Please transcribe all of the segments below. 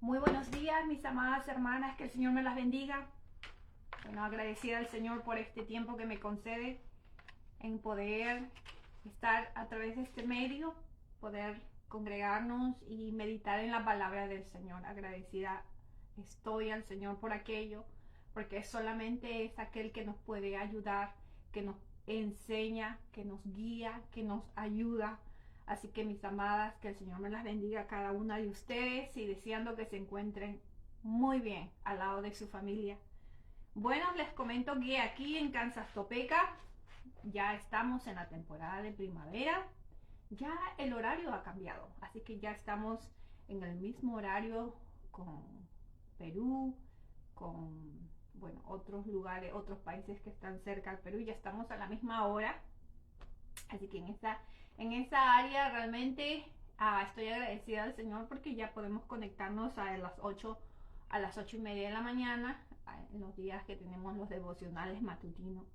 Muy buenos días, mis amadas hermanas, que el Señor me las bendiga. Bueno, agradecida al Señor por este tiempo que me concede en poder estar a través de este medio, poder congregarnos y meditar en la palabra del Señor. Agradecida estoy al Señor por aquello, porque solamente es aquel que nos puede ayudar, que nos enseña, que nos guía, que nos ayuda. Así que mis amadas, que el Señor me las bendiga a cada una de ustedes y deseando que se encuentren muy bien al lado de su familia. Bueno, les comento que aquí en Kansas Topeka ya estamos en la temporada de primavera. Ya el horario ha cambiado, así que ya estamos en el mismo horario con Perú, con otros lugares, otros países que están cerca del Perú. Ya estamos a la misma hora. Así que en esa área realmente estoy agradecida al Señor porque ya podemos conectarnos a las 8:30 de la mañana, en los días que tenemos los devocionales matutinos.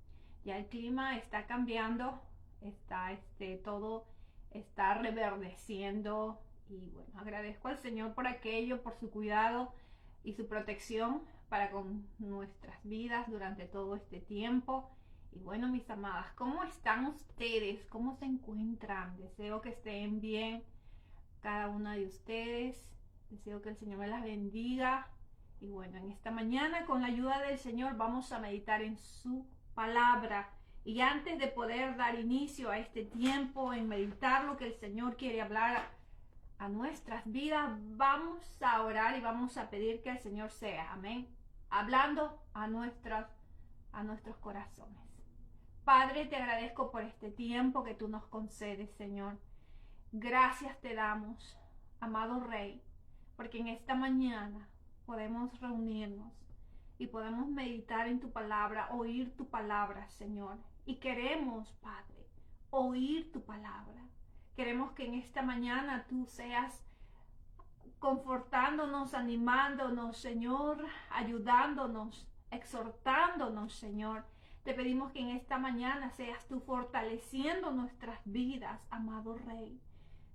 Ya el clima está cambiando, todo está reverdeciendo y bueno, agradezco al Señor por aquello, por su cuidado y su protección para con nuestras vidas durante todo este tiempo. Y bueno, mis amadas, ¿cómo están ustedes? ¿Cómo se encuentran? Deseo que estén bien cada una de ustedes. Deseo que el Señor me las bendiga. Y bueno, en esta mañana, con la ayuda del Señor, vamos a meditar en su palabra. Y antes de poder dar inicio a este tiempo, en meditar lo que el Señor quiere hablar a nuestras vidas, vamos a orar y vamos a pedir que el Señor sea, amén, hablando a nuestros corazones. Padre, te agradezco por este tiempo que tú nos concedes, Señor. Gracias te damos, amado Rey, porque en esta mañana podemos reunirnos y podemos meditar en tu palabra, oír tu palabra, Señor. Y queremos, Padre, oír tu palabra. Queremos que en esta mañana tú seas confortándonos, animándonos, Señor, ayudándonos, exhortándonos, Señor. Te pedimos que en esta mañana seas tú fortaleciendo nuestras vidas, amado Rey.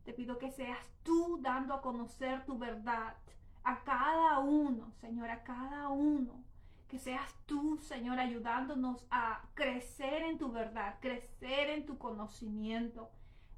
Te pido que seas tú dando a conocer tu verdad a cada uno, Señor, a cada uno. Que seas tú, Señor, ayudándonos a crecer en tu verdad, crecer en tu conocimiento.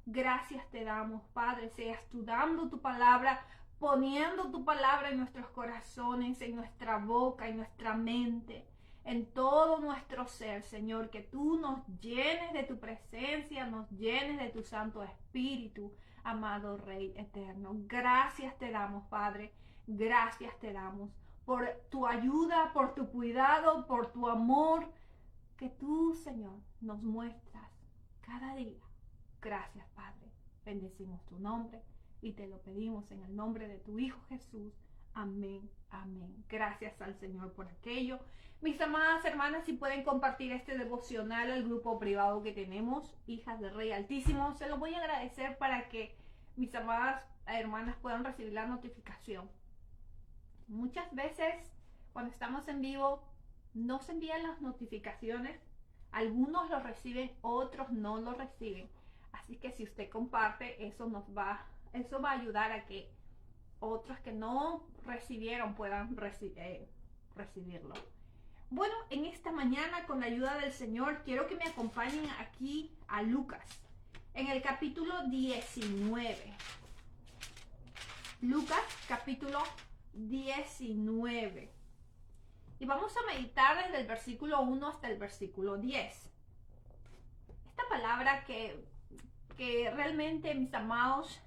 Gracias te damos, Padre, seas tú dando tu palabra, poniendo tu palabra en nuestros corazones, en nuestra boca, en nuestra mente, en todo nuestro ser, Señor, que tú nos llenes de tu presencia, nos llenes de tu Santo Espíritu, amado Rey eterno. Gracias te damos, Padre, gracias te damos por tu ayuda, por tu cuidado, por tu amor, que tú, Señor, nos muestras cada día. Gracias, Padre. Bendecimos tu nombre y te lo pedimos en el nombre de tu Hijo Jesús. Amén, amén. Gracias al Señor por aquello. Mis amadas hermanas, si pueden compartir este devocional al grupo privado que tenemos, Hijas del Rey Altísimo, se los voy a agradecer para que mis amadas hermanas puedan recibir la notificación. Muchas veces cuando estamos en vivo no se envían las notificaciones. Algunos lo reciben, otros no lo reciben. Así que si usted comparte, eso va a ayudar a que otros que no recibieron puedan recibirlo. Bueno, en esta mañana, con la ayuda del Señor, quiero que me acompañen aquí a Lucas, en el capítulo 19. Lucas, capítulo 19. Y vamos a meditar desde el versículo 1 hasta el versículo 10. Esta palabra que realmente, mis amados,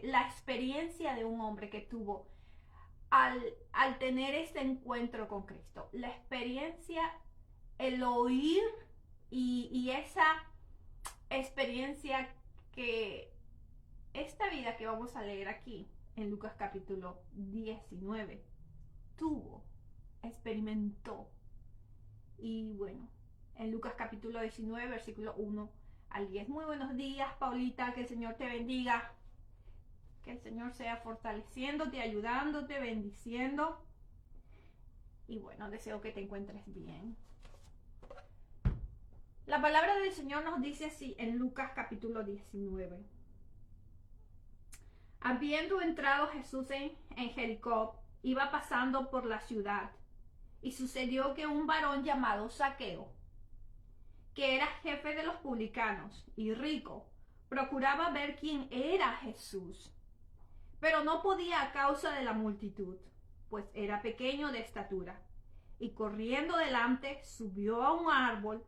la experiencia de un hombre que tuvo al tener este encuentro con Cristo, la experiencia, el oír y esa experiencia que esta vida que vamos a leer aquí en Lucas capítulo 19 tuvo, experimentó. Y bueno, en Lucas capítulo 19, versículo 1 al 10. Muy buenos días, Paulita, que el Señor te bendiga. Que el Señor sea fortaleciéndote, ayudándote, bendiciendo. Y bueno, deseo que te encuentres bien. La palabra del Señor nos dice así en Lucas capítulo 19. Habiendo entrado Jesús en Jericó, iba pasando por la ciudad, y sucedió que un varón llamado Zaqueo, que era jefe de los publicanos y rico, procuraba ver quién era Jesús, pero no podía a causa de la multitud, pues era pequeño de estatura. Y corriendo delante, subió a un árbol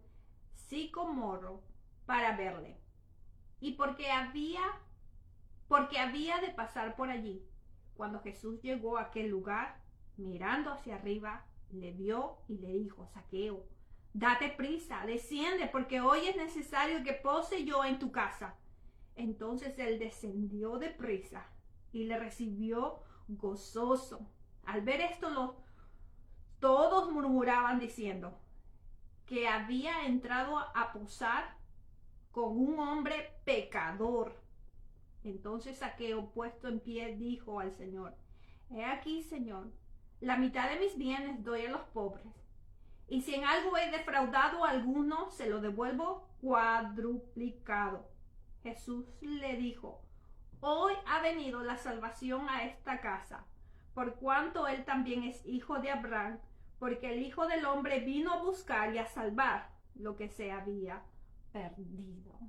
sicomoro para verle. Y porque había de pasar por allí. Cuando Jesús llegó a aquel lugar, mirando hacia arriba, le vio y le dijo: Zaqueo, date prisa, desciende, porque hoy es necesario que pose yo en tu casa. Entonces él descendió de prisa y le recibió gozoso. Al ver esto, todos murmuraban diciendo que había entrado a posar con un hombre pecador. Entonces Zaqueo, puesto en pie, dijo al Señor: He aquí, Señor, la mitad de mis bienes doy a los pobres, y si en algo he defraudado a alguno, se lo devuelvo cuadruplicado. Jesús le dijo: Hoy ha venido la salvación a esta casa, por cuanto él también es hijo de Abraham, porque el Hijo del Hombre vino a buscar y a salvar lo que se había perdido.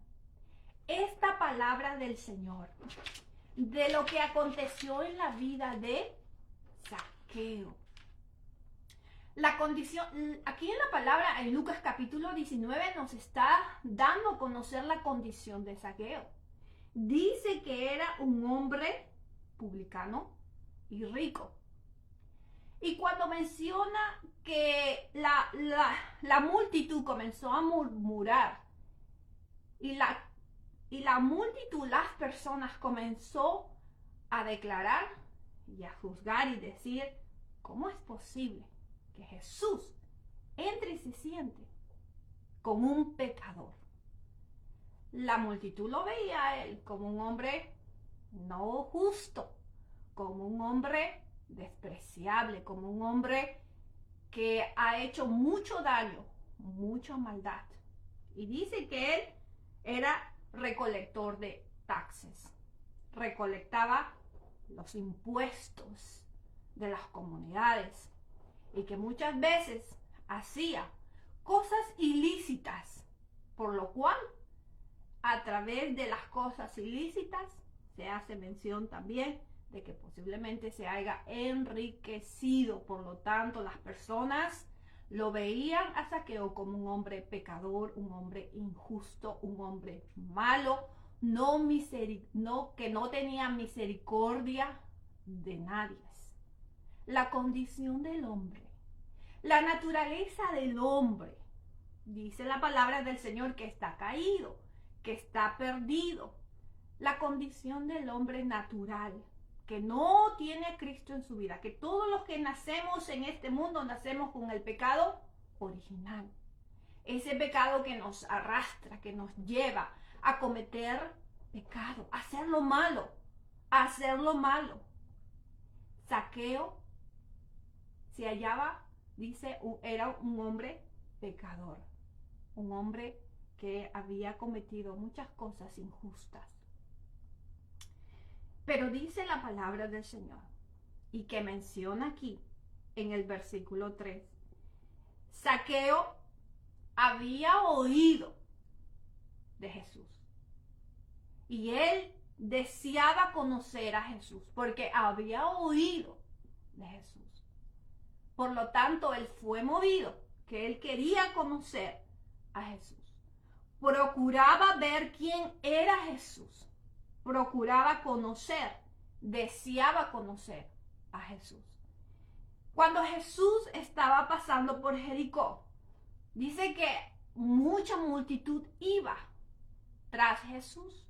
Esta palabra del Señor, de lo que aconteció en la vida de Zaqueo. La condición, aquí en la palabra, en Lucas capítulo 19, nos está dando a conocer la condición de Zaqueo. Dice que era un hombre publicano y rico. Y cuando menciona que la multitud comenzó a murmurar y la multitud, las personas, comenzó a declarar y a juzgar y decir: ¿cómo es posible que Jesús entre y se siente con un pecador? La multitud lo veía a él como un hombre no justo, como un hombre despreciable, como un hombre que ha hecho mucho daño, mucha maldad. Y dice que él era recolector de taxes, recolectaba los impuestos de las comunidades y que muchas veces hacía cosas ilícitas, por lo cual a través de las cosas ilícitas se hace mención también de que posiblemente se haya enriquecido. Por lo tanto, las personas lo veían a Zaqueo como un hombre pecador, un hombre injusto, un hombre malo, que no tenía misericordia de nadie. La condición del hombre, la naturaleza del hombre, dice la palabra del Señor, que está caído, que está perdido. La condición del hombre natural, que no tiene a Cristo en su vida, que todos los que nacemos en este mundo nacemos con el pecado original. Ese pecado que nos arrastra, que nos lleva a cometer pecado, a hacer lo malo, a hacer lo malo. Zaqueo se hallaba, dice, era un hombre pecador, un hombre que había cometido muchas cosas injustas. Pero dice la palabra del Señor, y que menciona aquí en el versículo 3, Zaqueo había oído de Jesús y él deseaba conocer a Jesús porque había oído de Jesús. Por lo tanto, él fue movido, que él quería conocer a Jesús. Procuraba ver quién era Jesús. Procuraba conocer, deseaba conocer a Jesús. Cuando Jesús estaba pasando por Jericó, dice que mucha multitud iba tras Jesús.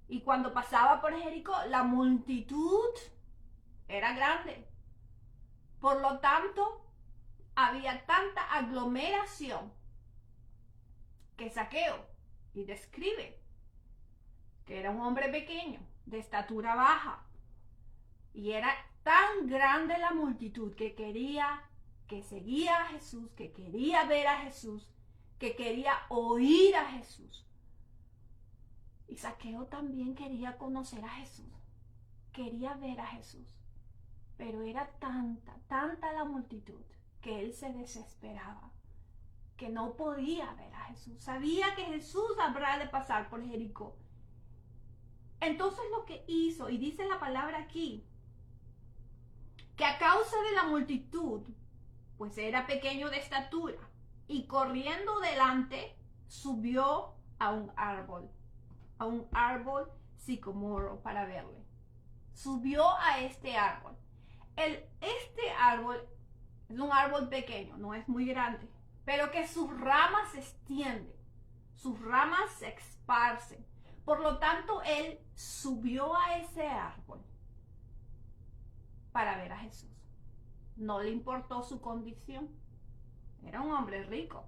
Y cuando pasaba por Jericó, la multitud era grande. Por lo tanto, había tanta aglomeración que Zaqueo, y describe que era un hombre pequeño, de estatura baja, y era tan grande la multitud que seguía a Jesús, que quería ver a Jesús, que quería oír a Jesús. Y Zaqueo también quería conocer a Jesús, quería ver a Jesús. Pero era tanta la multitud que él se desesperaba, que no podía ver a Jesús. Sabía que Jesús habrá de pasar por Jericó. Entonces lo que hizo, y dice la palabra aquí, que a causa de la multitud, pues era pequeño de estatura, y corriendo delante, subió a un árbol sicomoro para verle. Subió a este árbol. Este árbol es un árbol pequeño, no es muy grande, pero que sus ramas se extienden, sus ramas se esparcen. Por lo tanto, él subió a ese árbol para ver a Jesús. No le importó su condición. Era un hombre rico.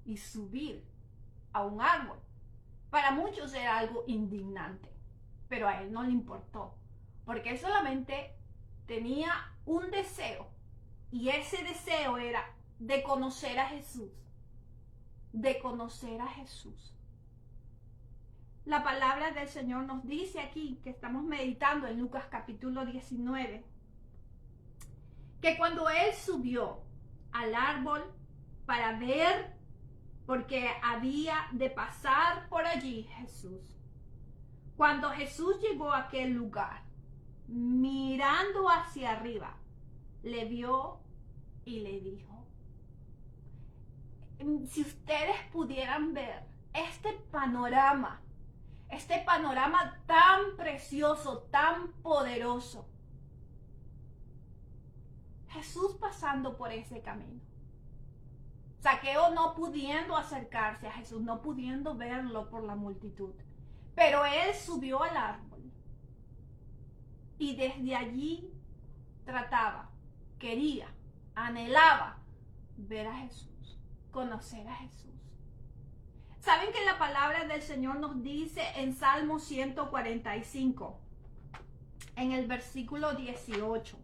Y subir a un árbol, para muchos era algo indignante, pero a él no le importó, porque él solamente tenía un deseo, y ese deseo era de conocer a Jesús, de conocer a Jesús. La palabra del Señor nos dice aquí, que estamos meditando en Lucas capítulo 19, que cuando él subió al árbol para ver, porque había de pasar por allí Jesús, cuando Jesús llegó a aquel lugar, mirando hacia arriba, le vio y le dijo: si ustedes pudieran ver este panorama tan precioso, tan poderoso, Jesús pasando por ese camino, Zaqueo no pudiendo acercarse a Jesús, no pudiendo verlo por la multitud, pero él subió al árbol y desde allí quería, anhelaba ver a Jesús, conocer a Jesús. ¿Saben que la palabra del Señor nos dice en Salmo 145, en el versículo 18?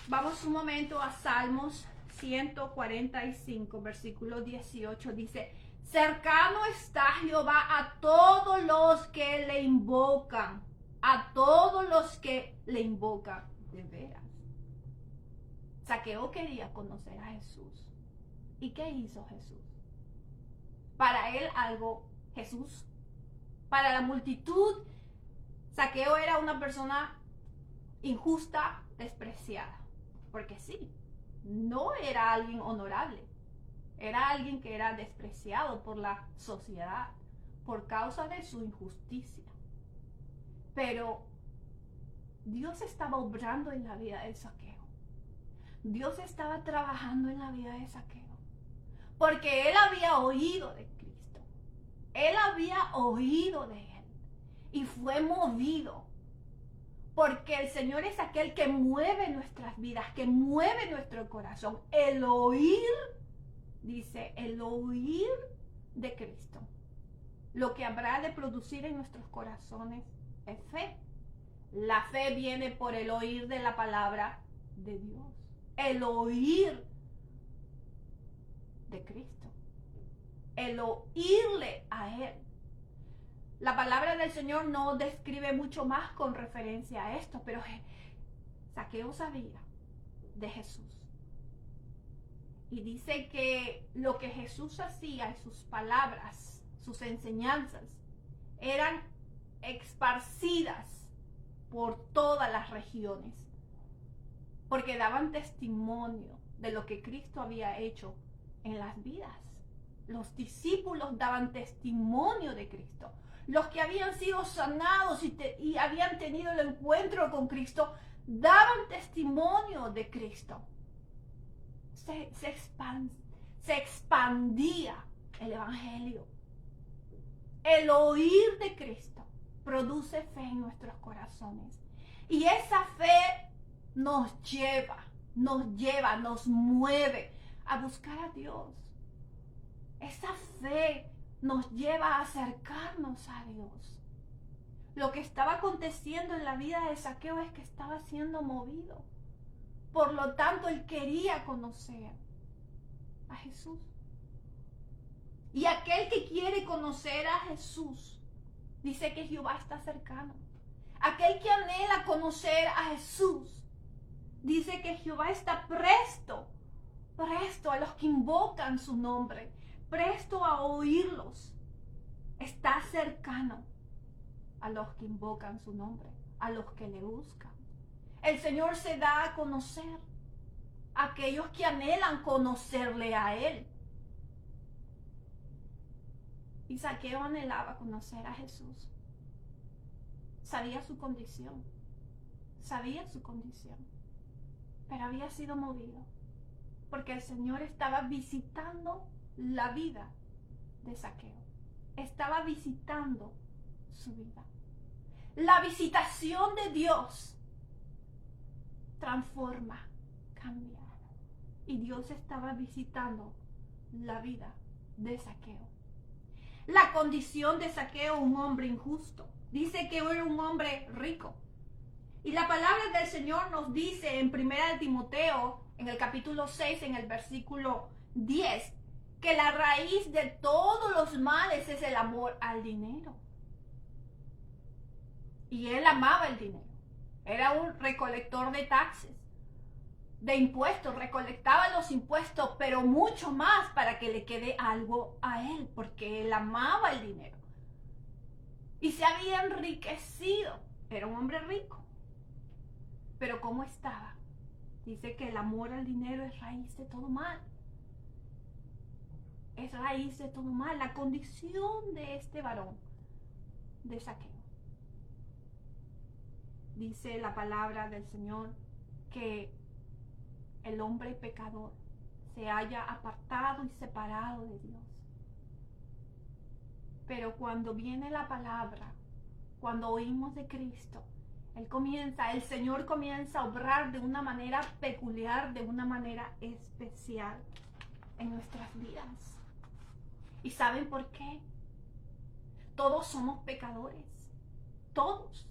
Vamos un momento a Salmos 145, versículo 18, dice: cercano está Jehová a todos los que le invocan, a todos los que le invocan, de veras. Zaqueo quería conocer a Jesús. ¿Y qué hizo Jesús? Para él Jesús, para la multitud, Zaqueo era una persona injusta, despreciada, porque sí, no era alguien honorable, era alguien que era despreciado por la sociedad por causa de su injusticia. Pero Dios estaba obrando en la vida de Zaqueo. Dios estaba trabajando en la vida de Zaqueo, porque él había oído de Cristo, él había oído de él y fue movido, porque el Señor es aquel que mueve nuestras vidas, que mueve nuestro corazón. El oír, dice, el oír de Cristo. Lo que habrá de producir en nuestros corazones es fe. La fe viene por el oír de la palabra de Dios. El oír de Cristo. El oírle a Él. La palabra del Señor no describe mucho más con referencia a esto, pero Zaqueo sabía de Jesús. Y dice que lo que Jesús hacía y sus palabras, sus enseñanzas, eran esparcidas por todas las regiones, porque daban testimonio de lo que Cristo había hecho en las vidas. Los discípulos daban testimonio de Cristo. Los que habían sido sanados y habían tenido el encuentro con Cristo daban testimonio de Cristo. Se expandía el Evangelio. El oír de Cristo produce fe en nuestros corazones. Y esa fe nos mueve a buscar a Dios. Esa fe nos lleva a acercarnos a Dios. Lo que estaba aconteciendo en la vida de Zaqueo es que estaba siendo movido. Por lo tanto, él quería conocer a Jesús. Y aquel que quiere conocer a Jesús, dice que Jehová está cercano. aquel que anhela conocer a Jesús. Dice que Jehová está presto a los que invocan su nombre, presto a oírlos. Está cercano a los que invocan su nombre, a los que le buscan. El Señor se da a conocer a aquellos que anhelan conocerle a Él. Y Zaqueo anhelaba conocer a Jesús. Sabía su condición, pero había sido movido, porque el Señor estaba visitando la vida de Zaqueo. Estaba visitando su vida. La visitación de Dios transforma, cambia. Y Dios estaba visitando la vida de Zaqueo. La condición de Zaqueo, un hombre injusto. Dice que era un hombre rico. Y la palabra del Señor nos dice en 1 Timoteo, en el capítulo 6, en el versículo 10, que la raíz de todos los males es el amor al dinero. Y él amaba el dinero. Era un recolector de taxes, de impuestos, recolectaba los impuestos, pero mucho más para que le quede algo a él, porque él amaba el dinero. Y se había enriquecido. Era un hombre rico. Pero ¿cómo estaba? Dice que el amor al dinero es raíz de todo mal. Es raíz de todo mal. La condición de este varón, de Zaqueo. Dice la palabra del Señor que el hombre pecador se haya apartado y separado de Dios. Pero cuando viene la palabra, cuando oímos de Cristo, el Señor comienza a obrar de una manera peculiar, de una manera especial en nuestras vidas. ¿Y saben por qué? Todos somos pecadores. Todos.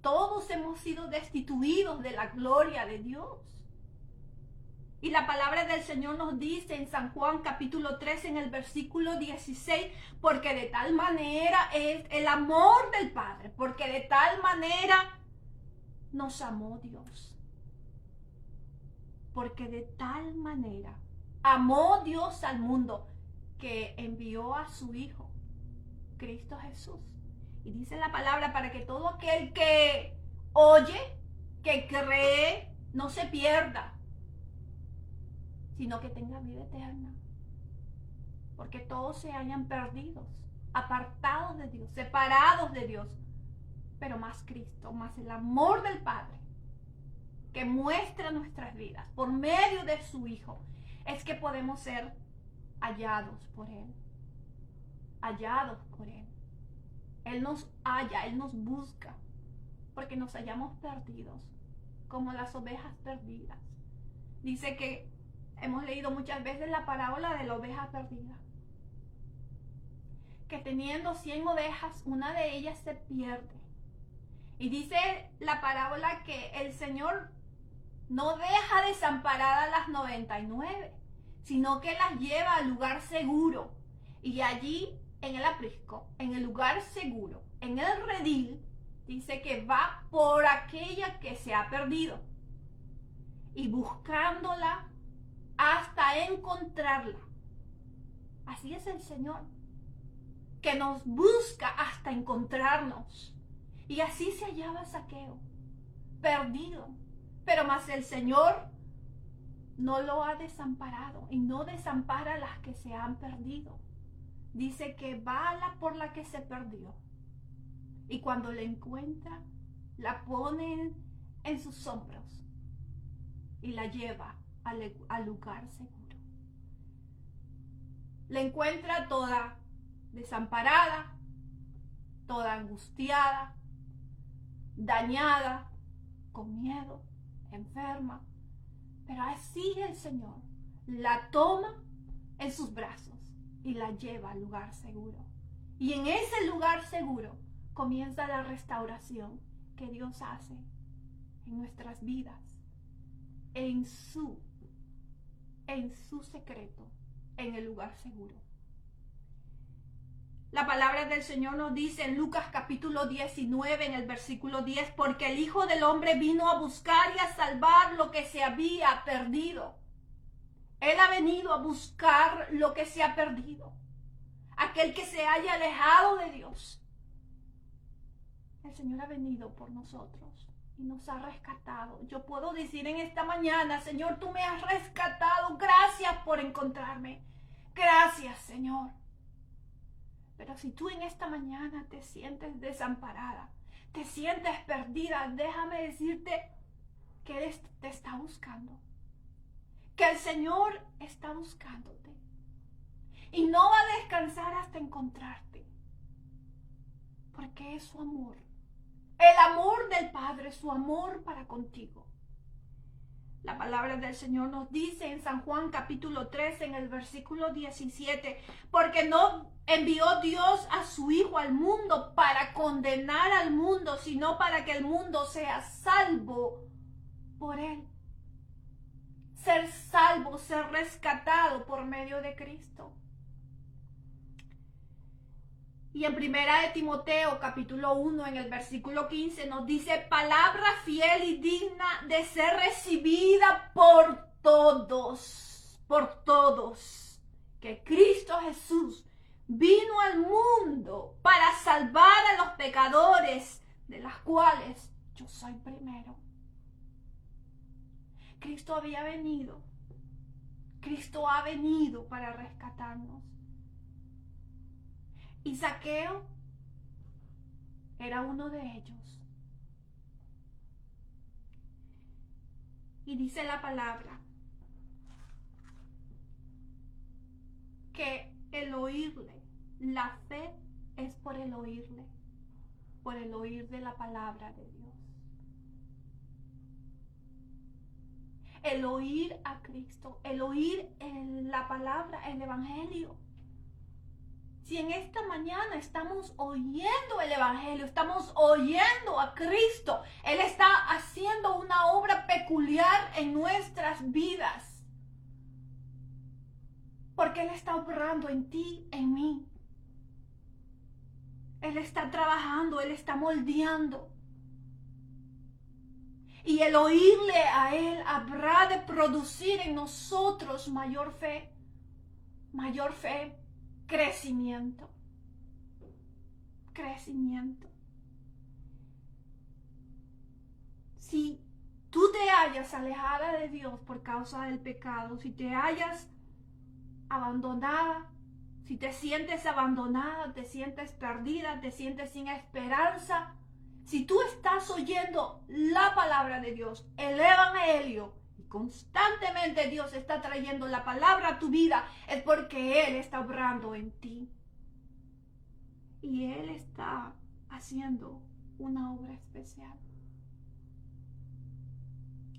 Todos hemos sido destituidos de la gloria de Dios. Y la palabra del Señor nos dice en San Juan capítulo 3 en el versículo 16, porque de tal manera es el amor del Padre, porque de tal manera nos amó Dios. Porque de tal manera amó Dios al mundo que envió a su Hijo, Cristo Jesús. Y dice la palabra para que todo aquel que oye, que cree, no se pierda, sino que tenga vida eterna. Porque todos se hayan perdidos, apartados de Dios, separados de Dios. Pero más Cristo, más el amor del Padre, que muestra nuestras vidas por medio de su Hijo, es que podemos ser hallados por Él. Hallados por Él. Él nos halla, Él nos busca, porque nos hallamos perdidos, como las ovejas perdidas. Dice que hemos leído muchas veces la parábola de la oveja perdida. Que teniendo 100 ovejas, una de ellas se pierde. Y dice la parábola que el Señor no deja desamparadas las 99, sino que las lleva al lugar seguro. Y allí, en el aprisco, en el lugar seguro, en el redil, dice que va por aquella que se ha perdido. Y buscándola hasta encontrarla. Así es el Señor, que nos busca hasta encontrarnos. Y así se hallaba Zaqueo, perdido. Pero más el Señor no lo ha desamparado y no desampara a las que se han perdido. Dice que va por la que se perdió. Y cuando la encuentra, la pone en sus hombros y la lleva al lugar seguro. La encuentra toda desamparada, toda angustiada, dañada, con miedo, enferma. Pero así el Señor la toma en sus brazos y la lleva al lugar seguro. Y en ese lugar seguro comienza la restauración que Dios hace en nuestras vidas, en su secreto, en el lugar seguro. La palabra del Señor nos dice en Lucas capítulo 19, en el versículo 10, porque el Hijo del Hombre vino a buscar y a salvar lo que se había perdido. Él ha venido a buscar lo que se ha perdido. Aquel que se haya alejado de Dios. El Señor ha venido por nosotros y nos ha rescatado. Yo puedo decir en esta mañana, Señor, tú me has rescatado. Gracias por encontrarme. Gracias, Señor. Pero si tú en esta mañana te sientes desamparada, te sientes perdida, déjame decirte que Él te está buscando. Que el Señor está buscándote. Y no va a descansar hasta encontrarte. Porque es su amor. El amor del Padre, su amor para contigo. La palabra del Señor nos dice en San Juan capítulo 3, en el versículo 17, porque no envió Dios a su Hijo al mundo para condenar al mundo, sino para que el mundo sea salvo por Él. Ser salvo, ser rescatado por medio de Cristo. Y en primera de Timoteo capítulo 1 en el versículo 15 nos dice palabra fiel y digna de ser recibida por todos, que Cristo Jesús vino al mundo para salvar a los pecadores, de las cuales yo soy primero. Cristo había venido, Cristo ha venido para rescatarnos. Y Zaqueo era uno de ellos. Y dice la palabra que el oírle, la fe es por el oírle, por el oír de la palabra de Dios. El oír a Cristo, el oír la palabra, el evangelio. Si en esta mañana estamos oyendo el evangelio, estamos oyendo a Cristo, Él está haciendo una obra peculiar en nuestras vidas. Porque Él está obrando en ti, en mí. Él está trabajando, Él está moldeando. Y el oírle a Él habrá de producir en nosotros mayor fe, crecimiento. Si tú te hallas alejada de Dios por causa del pecado, si te hallas abandonada, si te sientes abandonada, te sientes perdida, te sientes sin esperanza, si tú estás oyendo la palabra de Dios, el evangelio, y constantemente Dios está trayendo la palabra a tu vida, es porque Él está obrando en ti. Y Él está haciendo una obra especial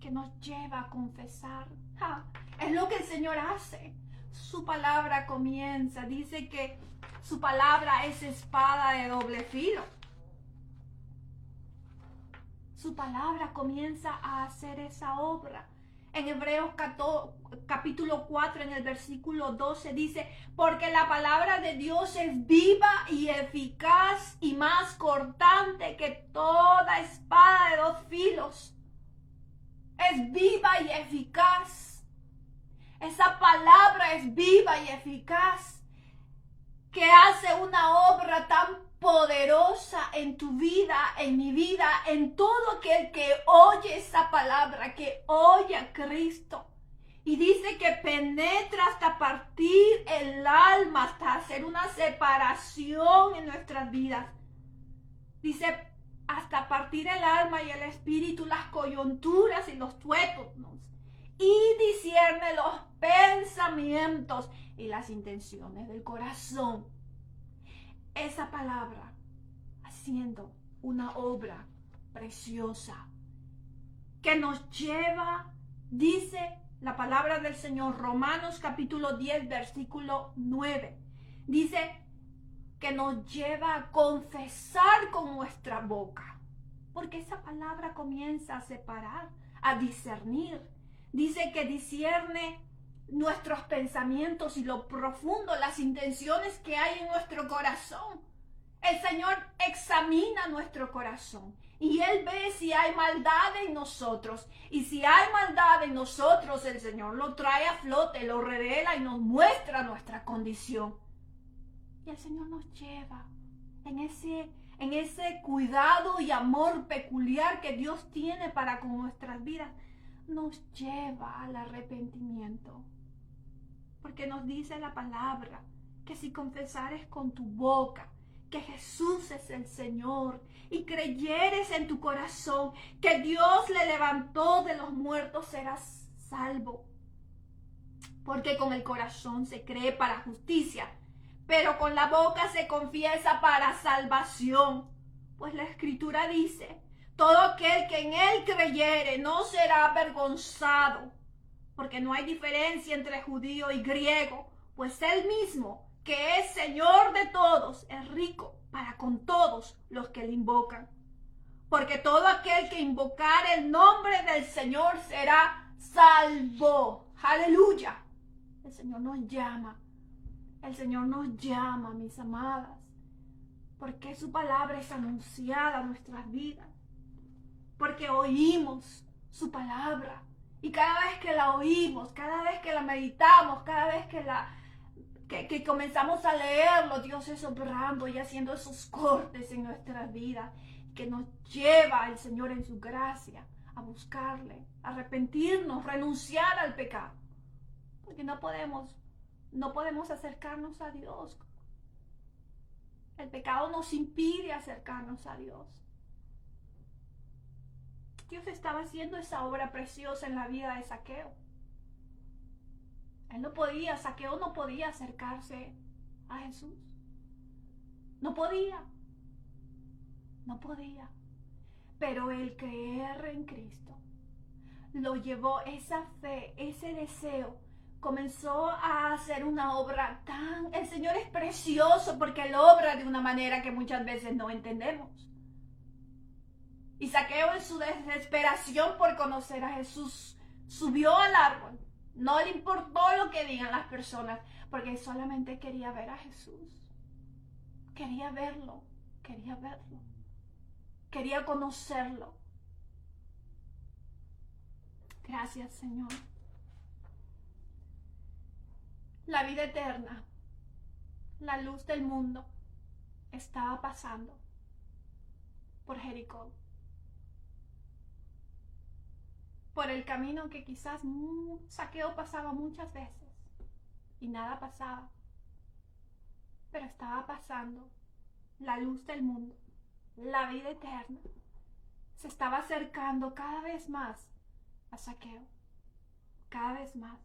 que nos lleva a confesar. Es lo que el Señor hace. Su palabra comienza, dice que su palabra es espada de doble filo. Su palabra comienza a hacer esa obra. En Hebreos capítulo 4, en el versículo 12 dice, porque la palabra de Dios es viva y eficaz y más cortante que toda espada de dos filos. Es viva y eficaz. Esa palabra es viva y eficaz, que hace una obra tan poderosa en tu vida, en mi vida, en todo aquel que oye esa palabra, que oye a Cristo. Y dice que penetra hasta partir el alma, hasta hacer una separación en nuestras vidas. Dice hasta partir el alma y el espíritu, las coyunturas y los tuétanos. Y discierne los pensamientos y las intenciones del corazón. Esa palabra haciendo una obra preciosa que nos lleva, dice la palabra del Señor, Romanos capítulo 10, versículo 9. Dice que nos lleva a confesar con nuestra boca. Porque esa palabra comienza a separar, a discernir. Dice que discierne nuestros pensamientos y lo profundo, las intenciones que hay en nuestro corazón. El Señor examina nuestro corazón y Él ve si hay maldad en nosotros. Y si hay maldad en nosotros, el Señor lo trae a flote, lo revela y nos muestra nuestra condición. Y el Señor nos lleva en ese cuidado y amor peculiar que Dios tiene para con nuestras vidas. Nos lleva al arrepentimiento. Porque nos dice la palabra que si confesares con tu boca que Jesús es el Señor y creyeres en tu corazón que Dios le levantó de los muertos, serás salvo. Porque con el corazón se cree para justicia, pero con la boca se confiesa para salvación. Pues la Escritura dice, todo aquel que en Él creyere no será avergonzado, porque no hay diferencia entre judío y griego, pues Él mismo, que es Señor de todos, es rico para con todos los que le invocan. Porque todo aquel que invocare el nombre del Señor será salvo. ¡Aleluya! El Señor nos llama. El Señor nos llama, mis amadas, porque su palabra es anunciada a nuestras vidas. Porque oímos su palabra. Y cada vez que la oímos, cada vez que la meditamos, cada vez que comenzamos a leerlo, Dios es obrando y haciendo esos cortes en nuestras vidas, que nos lleva el Señor en su gracia a buscarle, a arrepentirnos, renunciar al pecado. Porque no podemos acercarnos a Dios. El pecado nos impide acercarnos a Dios. Dios estaba haciendo esa obra preciosa en la vida de Zaqueo. Zaqueo no podía acercarse a Jesús. No podía. Pero el creer en Cristo lo llevó, esa fe, ese deseo, comenzó a hacer una obra el Señor es precioso porque Él obra de una manera que muchas veces no entendemos. Y Zaqueo, en su desesperación por conocer a Jesús, subió al árbol. No le importó lo que digan las personas, porque él solamente quería ver a Jesús. Quería verlo. Quería conocerlo. Gracias, Señor. La vida eterna, la luz del mundo, estaba pasando por Jericó. Por el camino que quizás Zaqueo pasaba muchas veces y nada pasaba. Pero estaba pasando la luz del mundo, la vida eterna. Se estaba acercando cada vez más a Zaqueo, cada vez más.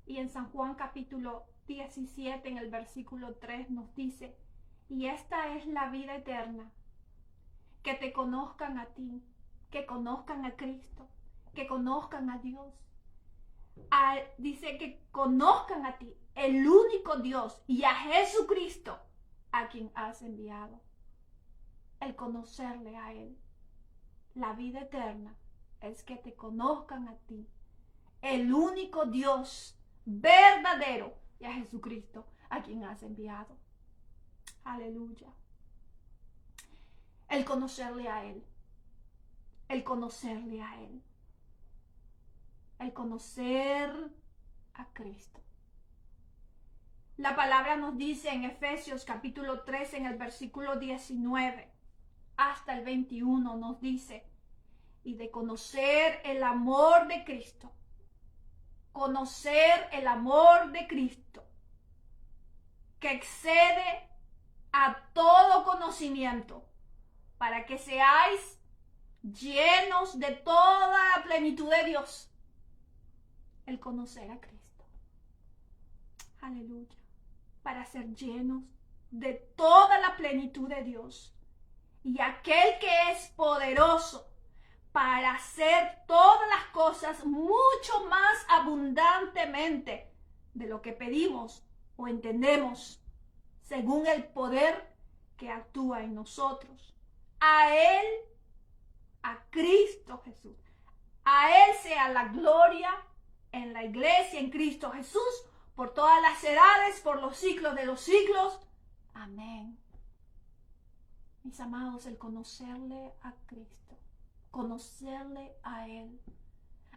Y en San Juan capítulo 17, en el versículo 3 nos dice, y esta es la vida eterna, que te conozcan a ti, que conozcan a Cristo, que conozcan a Dios. Dice que conozcan a ti, el único Dios, y a Jesucristo, a quien has enviado. El conocerle a Él. La vida eterna es que te conozcan a ti, el único Dios verdadero, y a Jesucristo, a quien has enviado. Aleluya. El conocerle a Él. El conocerle a Él. El conocer a Cristo. La palabra nos dice en Efesios capítulo 3, en el versículo 19 hasta el 21, nos dice, y de conocer el amor de Cristo. Conocer el amor de Cristo, que excede a todo conocimiento, para que seáis llenos de toda la plenitud de Dios. El conocer a Cristo. Aleluya. Para ser llenos de toda la plenitud de Dios. Y aquel que es poderoso para hacer todas las cosas mucho más abundantemente de lo que pedimos o entendemos, según el poder que actúa en nosotros. A Él, a Cristo Jesús, a Él sea la gloria en la iglesia, en Cristo Jesús, por todas las edades, por los siglos de los siglos. Amén. Mis amados, el conocerle a Cristo, conocerle a Él,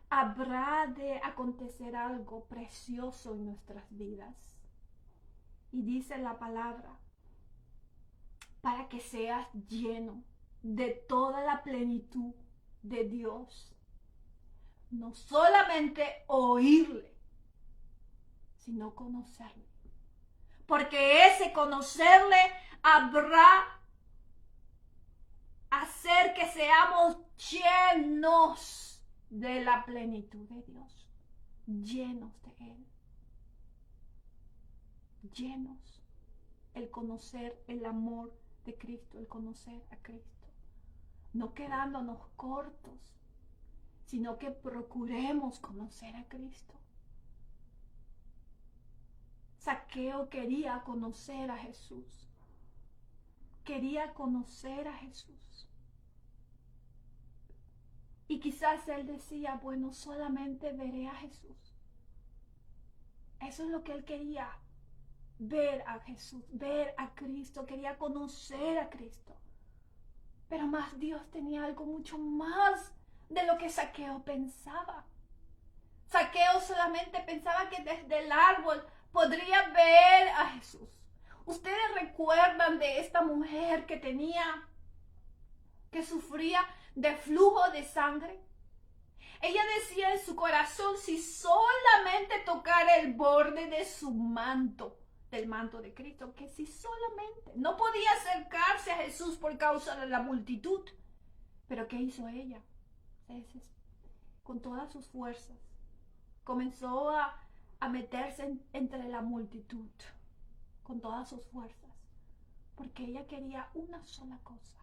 habrá de acontecer algo precioso en nuestras vidas. Y dice la palabra, para que seas lleno de toda la plenitud de Dios. No solamente oírle, sino conocerle. Porque ese conocerle habrá hacer que seamos llenos de la plenitud de Dios. Llenos de Él. Llenos. El conocer el amor de Cristo, el conocer a Cristo. No quedándonos cortos, sino que procuremos conocer a Cristo. Zaqueo quería conocer a Jesús. Quería conocer a Jesús. Y quizás él decía, bueno, solamente veré a Jesús. Eso es lo que él quería. Ver a Jesús, ver a Cristo. Quería conocer a Cristo. Pero más Dios tenía algo mucho más de lo que Zaqueo pensaba. Zaqueo solamente pensaba que desde el árbol podría ver a Jesús. ¿Ustedes recuerdan de esta mujer que sufría de flujo de sangre? Ella decía en su corazón, si solamente tocara el borde de su manto, del manto de Cristo, que si solamente, no podía acercarse a Jesús por causa de la multitud. Pero ¿qué hizo ella? Con todas sus fuerzas, comenzó a meterse entre la multitud, con todas sus fuerzas, porque ella quería una sola cosa,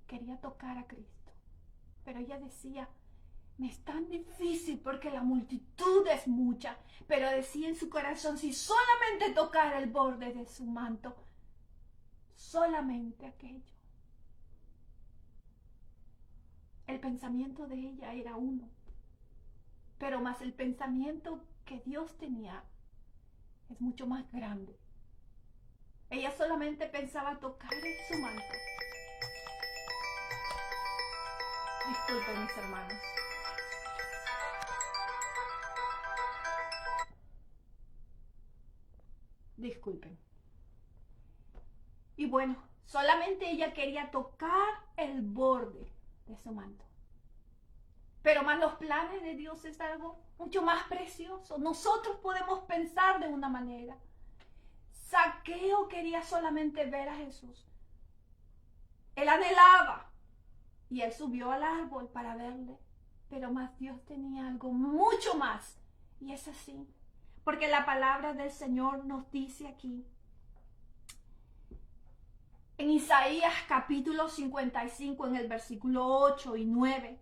quería tocar a Cristo. Pero ella decía, me es tan difícil porque la multitud es mucha, pero decía en su corazón, si solamente tocara el borde de su manto, solamente aquello. El pensamiento de ella era uno, pero más el pensamiento que Dios tenía es mucho más grande. Ella solamente pensaba tocar en su manto. Disculpen, mis hermanos. Disculpen. Y bueno, solamente ella quería tocar el borde de su manto. Pero más los planes de Dios es algo mucho más precioso. Nosotros podemos pensar de una manera. Zaqueo quería solamente ver a Jesús. Él anhelaba y él subió al árbol para verle. Pero más Dios tenía algo mucho más. Y es así. Porque la palabra del Señor nos dice aquí, en Isaías capítulo 55, en el versículo 8 y 9,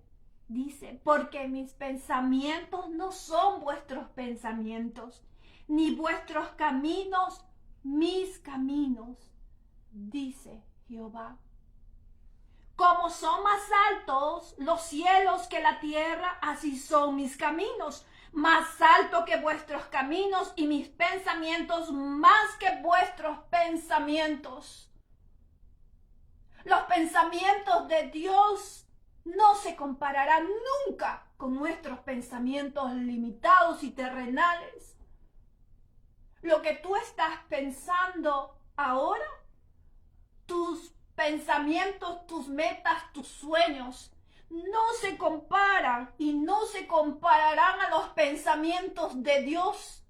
dice, porque mis pensamientos no son vuestros pensamientos, ni vuestros caminos mis caminos, dice Jehová. Como son más altos los cielos que la tierra, así son mis caminos, más alto que vuestros caminos, y mis pensamientos más que vuestros pensamientos. Los pensamientos de Dios no se compararán nunca con nuestros pensamientos limitados y terrenales. Lo que tú estás pensando ahora, tus pensamientos, tus metas, tus sueños, no se comparan y no se compararán a los pensamientos de Dios,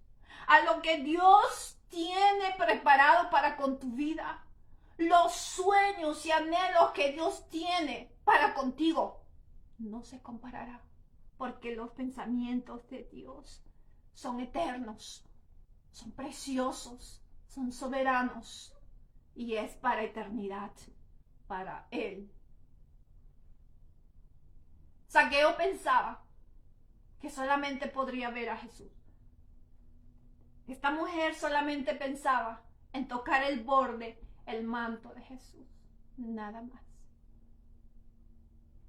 a lo que Dios tiene preparado para con tu vida. Los sueños y anhelos que Dios tiene para contigo no se compararán, porque los pensamientos de Dios son eternos, son preciosos, son soberanos y es para eternidad, para Él. Zaqueo pensaba que solamente podría ver a Jesús. Esta mujer solamente pensaba en tocar el borde, el manto de Jesús, nada más.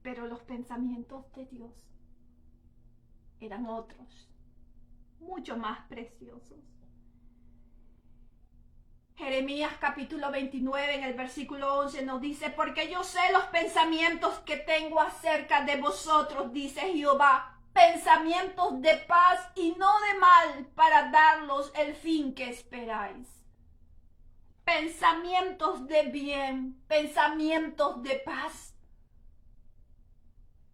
Pero los pensamientos de Dios eran otros. mucho más preciosos. Jeremías capítulo 29 en el versículo 11 nos dice: porque yo sé los pensamientos que tengo acerca de vosotros, dice Jehová, pensamientos de paz y no de mal, para daros el fin que esperáis. Pensamientos de bien, pensamientos de paz.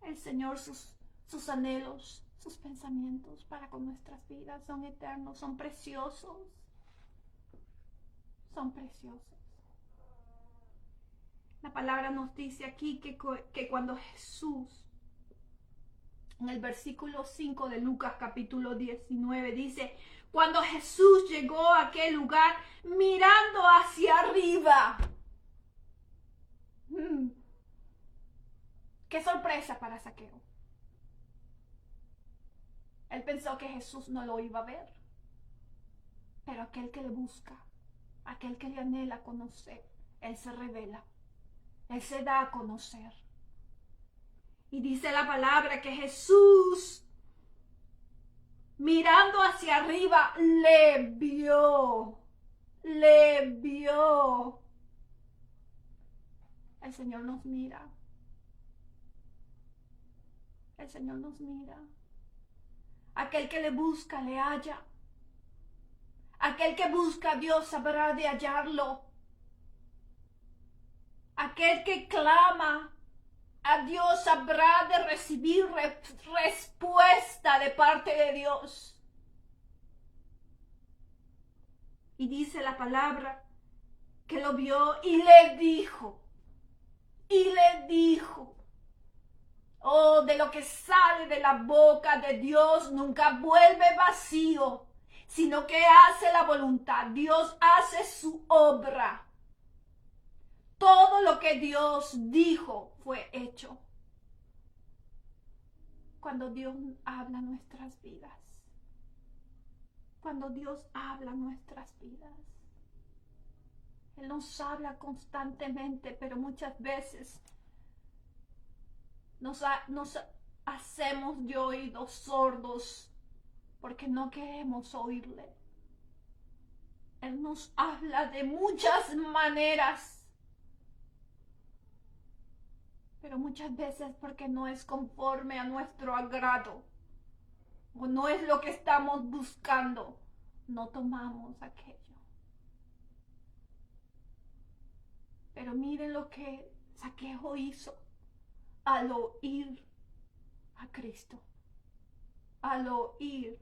El Señor, sus anhelos, sus pensamientos para con nuestras vidas son eternos, son preciosos. Son preciosos. La palabra nos dice aquí que cuando Jesús, en el versículo 5 de Lucas capítulo 19, dice: cuando Jesús llegó a aquel lugar mirando hacia arriba. Qué sorpresa para Zaqueo. Él pensó que Jesús no lo iba a ver, pero aquel que le busca, aquel que le anhela conocer, Él se revela, Él se da a conocer. Y dice la palabra que Jesús, mirando hacia arriba, le vio. El Señor nos mira. El Señor nos mira. Aquel que le busca, le halla. Aquel que busca a Dios sabrá de hallarlo. Aquel que clama a Dios habrá de recibir respuesta de parte de Dios. Y dice la palabra que lo vio y le dijo, oh, de lo que sale de la boca de Dios nunca vuelve vacío, sino que hace la voluntad. Dios hace su obra. Todo lo que Dios dijo fue hecho. Cuando Dios habla nuestras vidas. Cuando Dios habla nuestras vidas. Él nos habla constantemente, pero muchas veces nos hacemos de oídos sordos porque no queremos oírle. Él nos habla de muchas maneras, pero muchas veces porque no es conforme a nuestro agrado o no es lo que estamos buscando, no tomamos aquello. Pero miren lo que Zaqueo hizo al oír a Cristo, al oír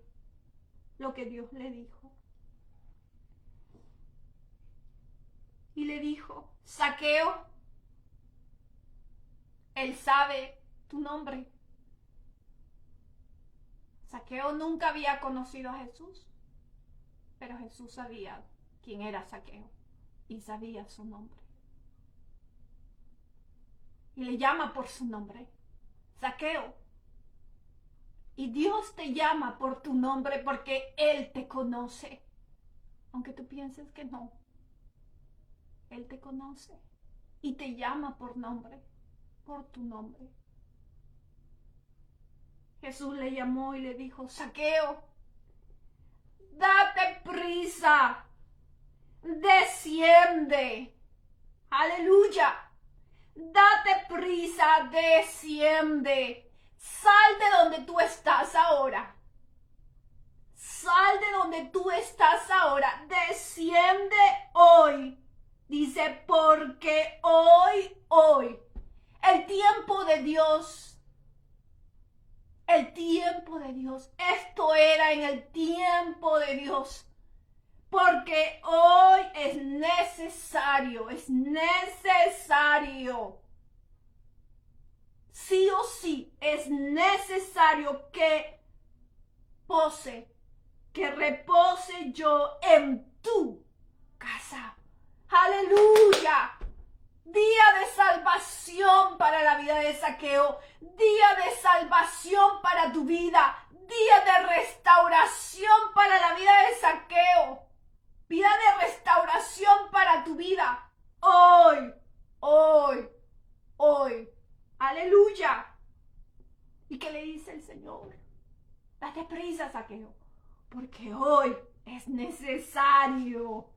lo que Dios le dijo. Y le dijo: Zaqueo, Él sabe tu nombre. Zaqueo nunca había conocido a Jesús, pero Jesús sabía quién era Zaqueo y sabía su nombre. Y le llama por su nombre: Zaqueo. Y Dios te llama por tu nombre porque Él te conoce. Aunque tú pienses que no, Él te conoce y te llama por nombre, por tu nombre. Jesús le llamó y le dijo: Zaqueo, date prisa, desciende. Aleluya. Date prisa, desciende. Sal de donde tú estás ahora. Sal de donde tú estás ahora. Desciende hoy. Dice, porque hoy, el tiempo de Dios, esto era en el tiempo de Dios. Porque hoy es necesario. Sí o sí es necesario que repose yo en tu casa. Aleluya. Día de salvación para la vida de Zaqueo. Día de salvación para tu vida. Día de restauración para la vida de Zaqueo. Vida de restauración para tu vida. Hoy. Aleluya. ¿Y qué le dice el Señor? Date prisa, Zaqueo, porque hoy es necesario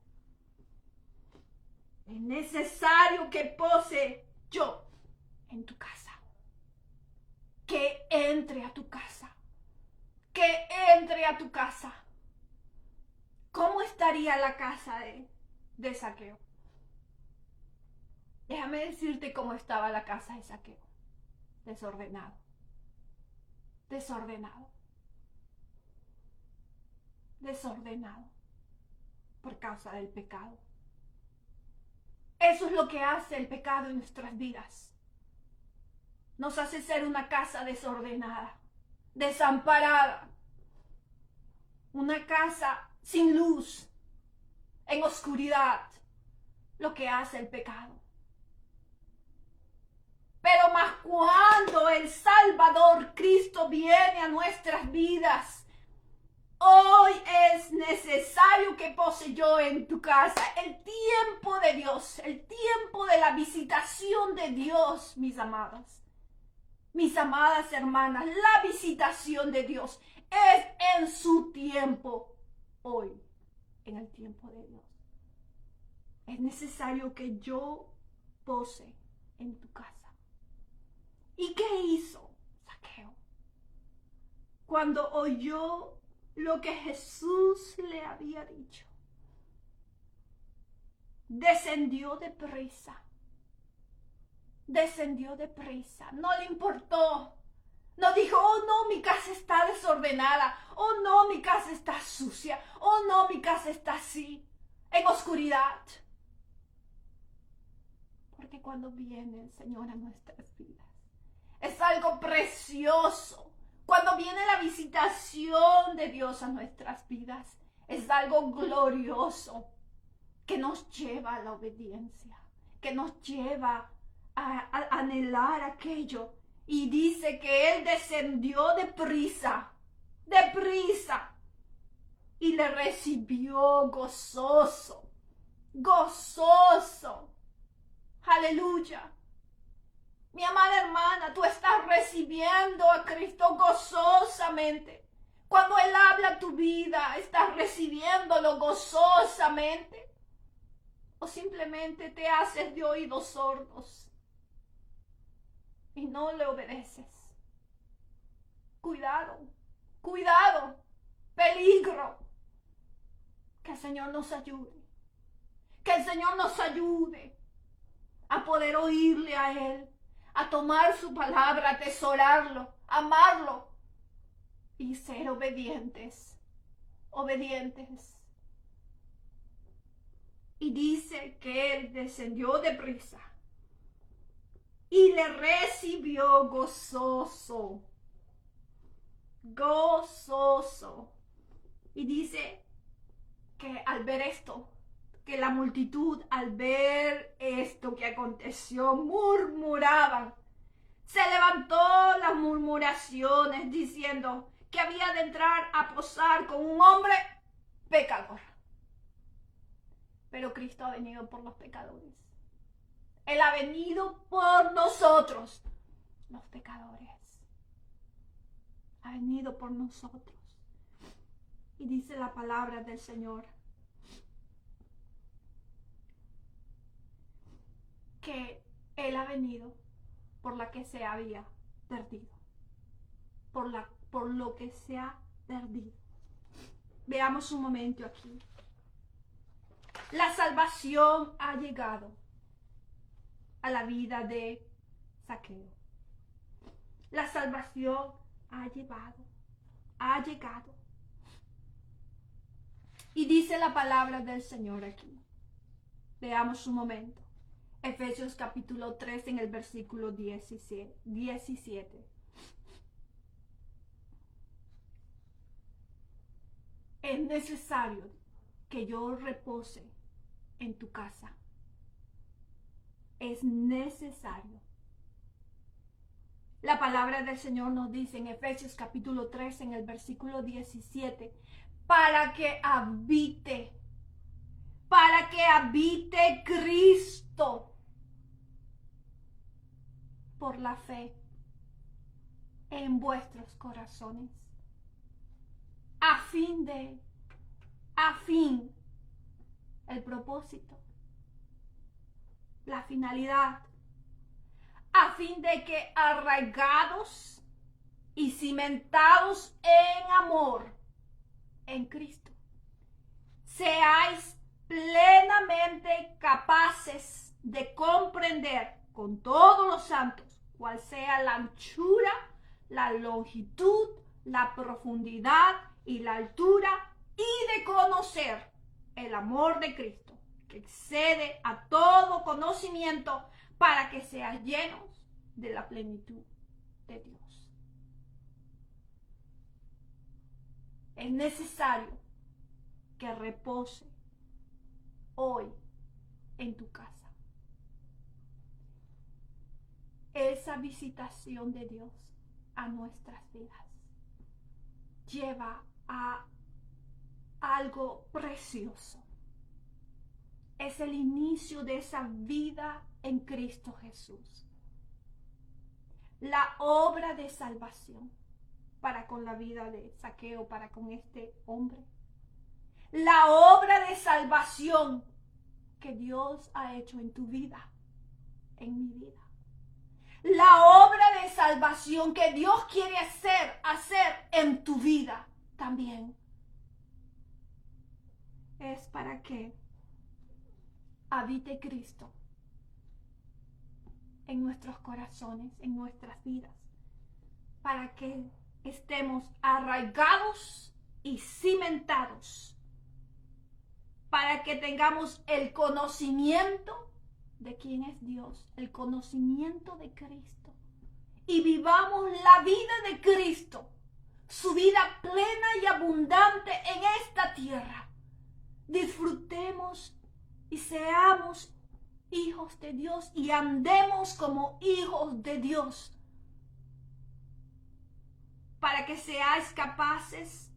que pose yo en tu casa, que entre a tu casa, que entre a tu casa. ¿Cómo estaría la casa de Zaqueo? Déjame decirte cómo estaba la casa de Zaqueo. Desordenado. Desordenado. Desordenado. Por causa del pecado. Eso es lo que hace el pecado en nuestras vidas. Nos hace ser una casa desordenada, desamparada. Una casa sin luz, en oscuridad. Lo que hace el pecado. Pero más cuando el Salvador Cristo viene a nuestras vidas, hoy es necesario que pose yo en tu casa. El tiempo de Dios, el tiempo de la visitación de Dios, mis amadas hermanas, la visitación de Dios es en su tiempo, hoy, en el tiempo de Dios. Es necesario que yo pose en tu casa. ¿Y qué hizo Zaqueo? Cuando oyó lo que Jesús le había dicho, descendió deprisa. Descendió deprisa. No le importó. No dijo, oh no, mi casa está desordenada. Oh no, mi casa está sucia. Oh no, mi casa está así, en oscuridad. Porque cuando viene el Señor a nuestras vidas, es algo precioso. Cuando viene la visitación de Dios a nuestras vidas, es algo glorioso que nos lleva a la obediencia, que nos lleva a anhelar aquello. Y dice que él descendió deprisa, y le recibió gozoso, gozoso. Aleluya. Mi amada hermana, tú estás recibiendo a Cristo gozosamente. Cuando Él habla tu vida, estás recibiéndolo gozosamente. O simplemente te haces de oídos sordos y no le obedeces. Cuidado, cuidado, peligro. Que el Señor nos ayude. Que el Señor nos ayude a poder oírle a Él, a tomar su palabra, a atesorarlo, amarlo y ser obedientes, obedientes. Y dice que él descendió deprisa y le recibió gozoso, gozoso. Y dice que al ver esto, que la multitud al ver esto que aconteció murmuraban. Se levantó las murmuraciones diciendo que había de entrar a posar con un hombre pecador. Pero Cristo ha venido por los pecadores. Él ha venido por nosotros, los pecadores. Ha venido por nosotros. Y dice la palabra del Señor que Él ha venido por la que se había perdido. Por lo que se ha perdido. Veamos un momento aquí. La salvación ha llegado a la vida de Zaqueo. La salvación ha llegado. Y dice la palabra del Señor aquí. Veamos un momento. Efesios capítulo 3 en el versículo 17. Es necesario que yo repose en tu casa. Es necesario. La palabra del Señor nos dice en Efesios capítulo 3 en el versículo 17, para que habite Cristo por la fe en vuestros corazones. a fin, el propósito, la finalidad, a fin de que arraigados y cimentados en amor en Cristo, seáis plenamente capaces de comprender con todos los santos cuál sea la anchura, la longitud, la profundidad y la altura, y de conocer el amor de Cristo, que excede a todo conocimiento, para que seas llenos de la plenitud de Dios. Es necesario que repose hoy en tu casa esa visitación de Dios a nuestras vidas. Lleva a algo precioso. Es el inicio de esa vida en Cristo Jesús. La obra de salvación para con la vida de Zaqueo, para con este hombre. La obra de salvación que Dios ha hecho en tu vida, en mi vida. La obra de salvación que Dios quiere hacer en tu vida también. Es para que habite Cristo en nuestros corazones, en nuestras vidas, para que estemos arraigados y cimentados, para que tengamos el conocimiento de quién es Dios, el conocimiento de Cristo, y vivamos la vida de Cristo, su vida plena y abundante en esta tierra. Disfrutemos y seamos hijos de Dios y andemos como hijos de Dios, para que seáis capaces,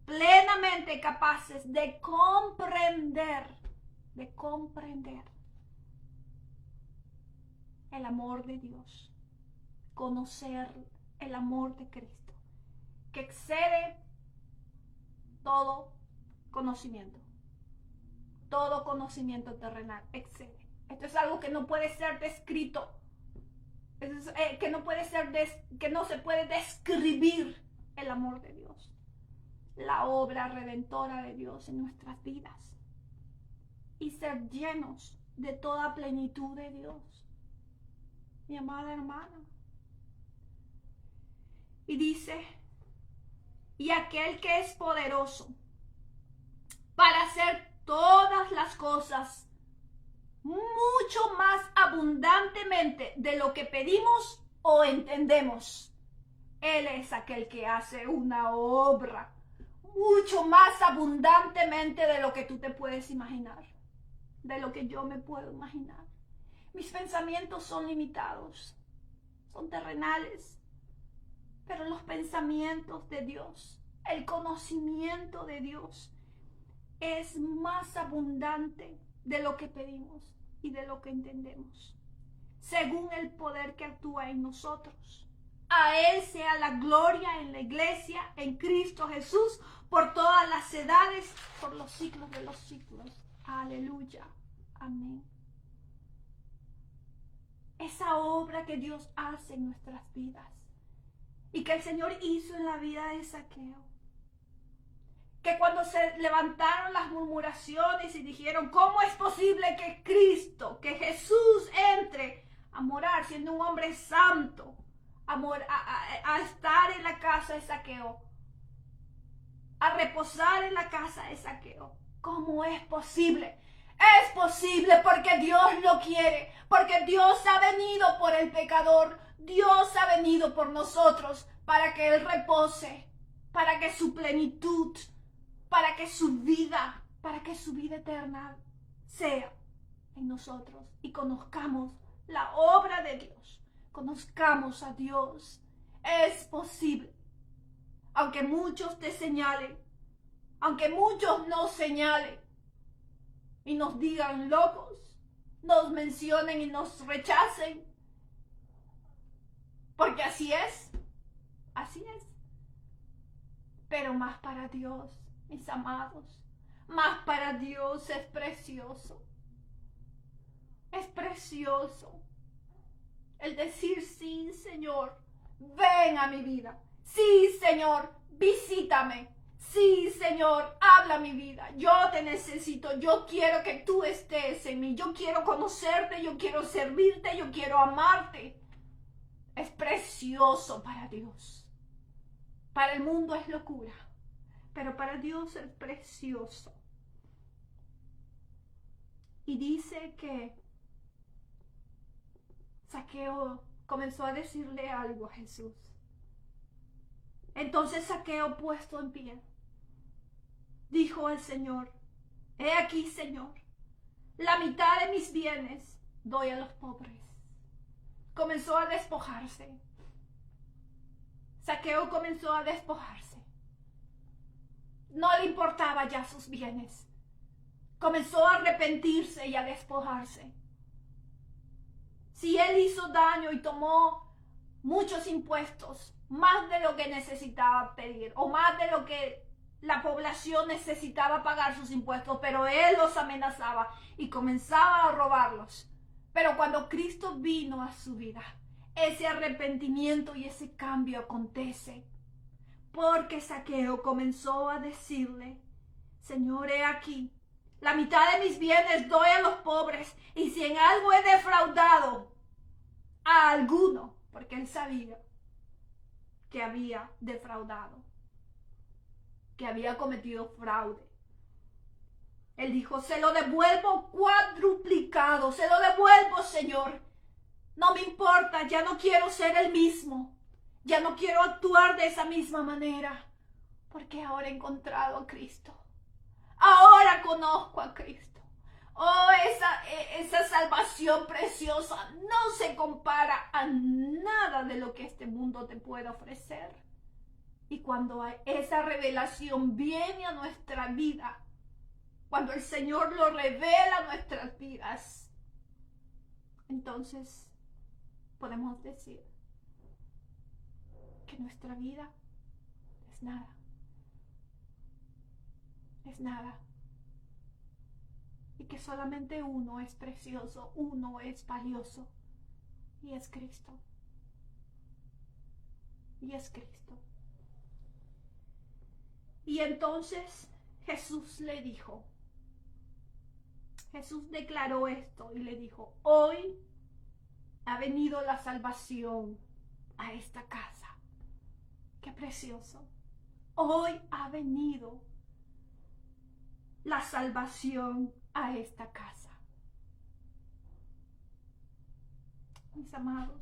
plenamente capaces de comprender el amor de Dios, conocer el amor de Cristo, que excede todo conocimiento terrenal, excede. Esto es algo que no puede ser descrito, que no se puede describir el amor de Dios, la obra redentora de Dios en nuestras vidas, y ser llenos de toda plenitud de Dios. Mi amada hermana. Y dice, y aquel que es poderoso para hacer todas las cosas mucho más abundantemente de lo que pedimos o entendemos. Él es aquel que hace una obra mucho más abundantemente de lo que tú te puedes imaginar, de lo que yo me puedo imaginar. Mis pensamientos son limitados, son terrenales, pero los pensamientos de Dios, el conocimiento de Dios, es más abundante de lo que pedimos y de lo que entendemos, según el poder que actúa en nosotros. A Él sea la gloria en la iglesia, en Cristo Jesús, por todas las edades, por los siglos de los siglos. Aleluya. Amén. Esa obra que Dios hace en nuestras vidas y que el Señor hizo en la vida de Zaqueo, que cuando se levantaron las murmuraciones y dijeron, ¿cómo es posible que Cristo, que Jesús entre a morar siendo un hombre santo, a estar en la casa de Zaqueo, a reposar en la casa de Zaqueo? ¿Cómo es posible? Es posible porque Dios lo quiere, porque Dios ha venido por el pecador, Dios ha venido por nosotros para que Él repose, para que su plenitud, para que su vida eterna sea en nosotros y conozcamos la obra de Dios, conozcamos a Dios. Es posible, aunque muchos te señalen, aunque muchos nos señalen y nos digan locos, nos mencionen y nos rechacen, porque así es, Pero más para Dios, mis amados, más para Dios es precioso. Es precioso el decir: sí, Señor, ven a mi vida. Sí, Señor, visítame. Sí, Señor, habla mi vida. Yo te necesito. Yo quiero que tú estés en mí. Yo quiero conocerte. Yo quiero servirte. Yo quiero amarte. Es precioso para Dios. Para el mundo es locura, pero para Dios es precioso. Y dice que Zaqueo comenzó a decirle algo a Jesús. Entonces Zaqueo, puesto en pie, dijo al Señor: he aquí, Señor, la mitad de mis bienes doy a los pobres. Comenzó a despojarse. Zaqueo comenzó a despojarse. No le importaba ya sus bienes. Comenzó a arrepentirse y a despojarse. Si él hizo daño y tomó muchos impuestos, más de lo que necesitaba pedir, o más de lo que la población necesitaba pagar sus impuestos, pero él los amenazaba y comenzaba a robarlos. Pero cuando Cristo vino a su vida, ese arrepentimiento y ese cambio acontece, porque Zaqueo comenzó a decirle: Señor, he aquí, la mitad de mis bienes doy a los pobres, y si en algo he defraudado a alguno, porque él sabía que había defraudado, que había cometido fraude, él dijo: se lo devuelvo cuadruplicado, se lo devuelvo, Señor. No me importa, ya no quiero ser el mismo, ya no quiero actuar de esa misma manera, porque ahora he encontrado a Cristo. Ahora conozco a Cristo. Oh, esa salvación preciosa no se compara a nada de lo que este mundo te puede ofrecer. Y cuando esa revelación viene a nuestra vida, cuando el Señor lo revela a nuestras vidas, entonces podemos decir que nuestra vida es nada. Es nada. Y que solamente uno es precioso, uno es valioso, y es Cristo. Y es Cristo. Y entonces Jesús le dijo, Jesús declaró esto y le dijo: hoy ha venido la salvación a esta casa. Qué precioso. Hoy ha venido la salvación a esta casa. Mis amados,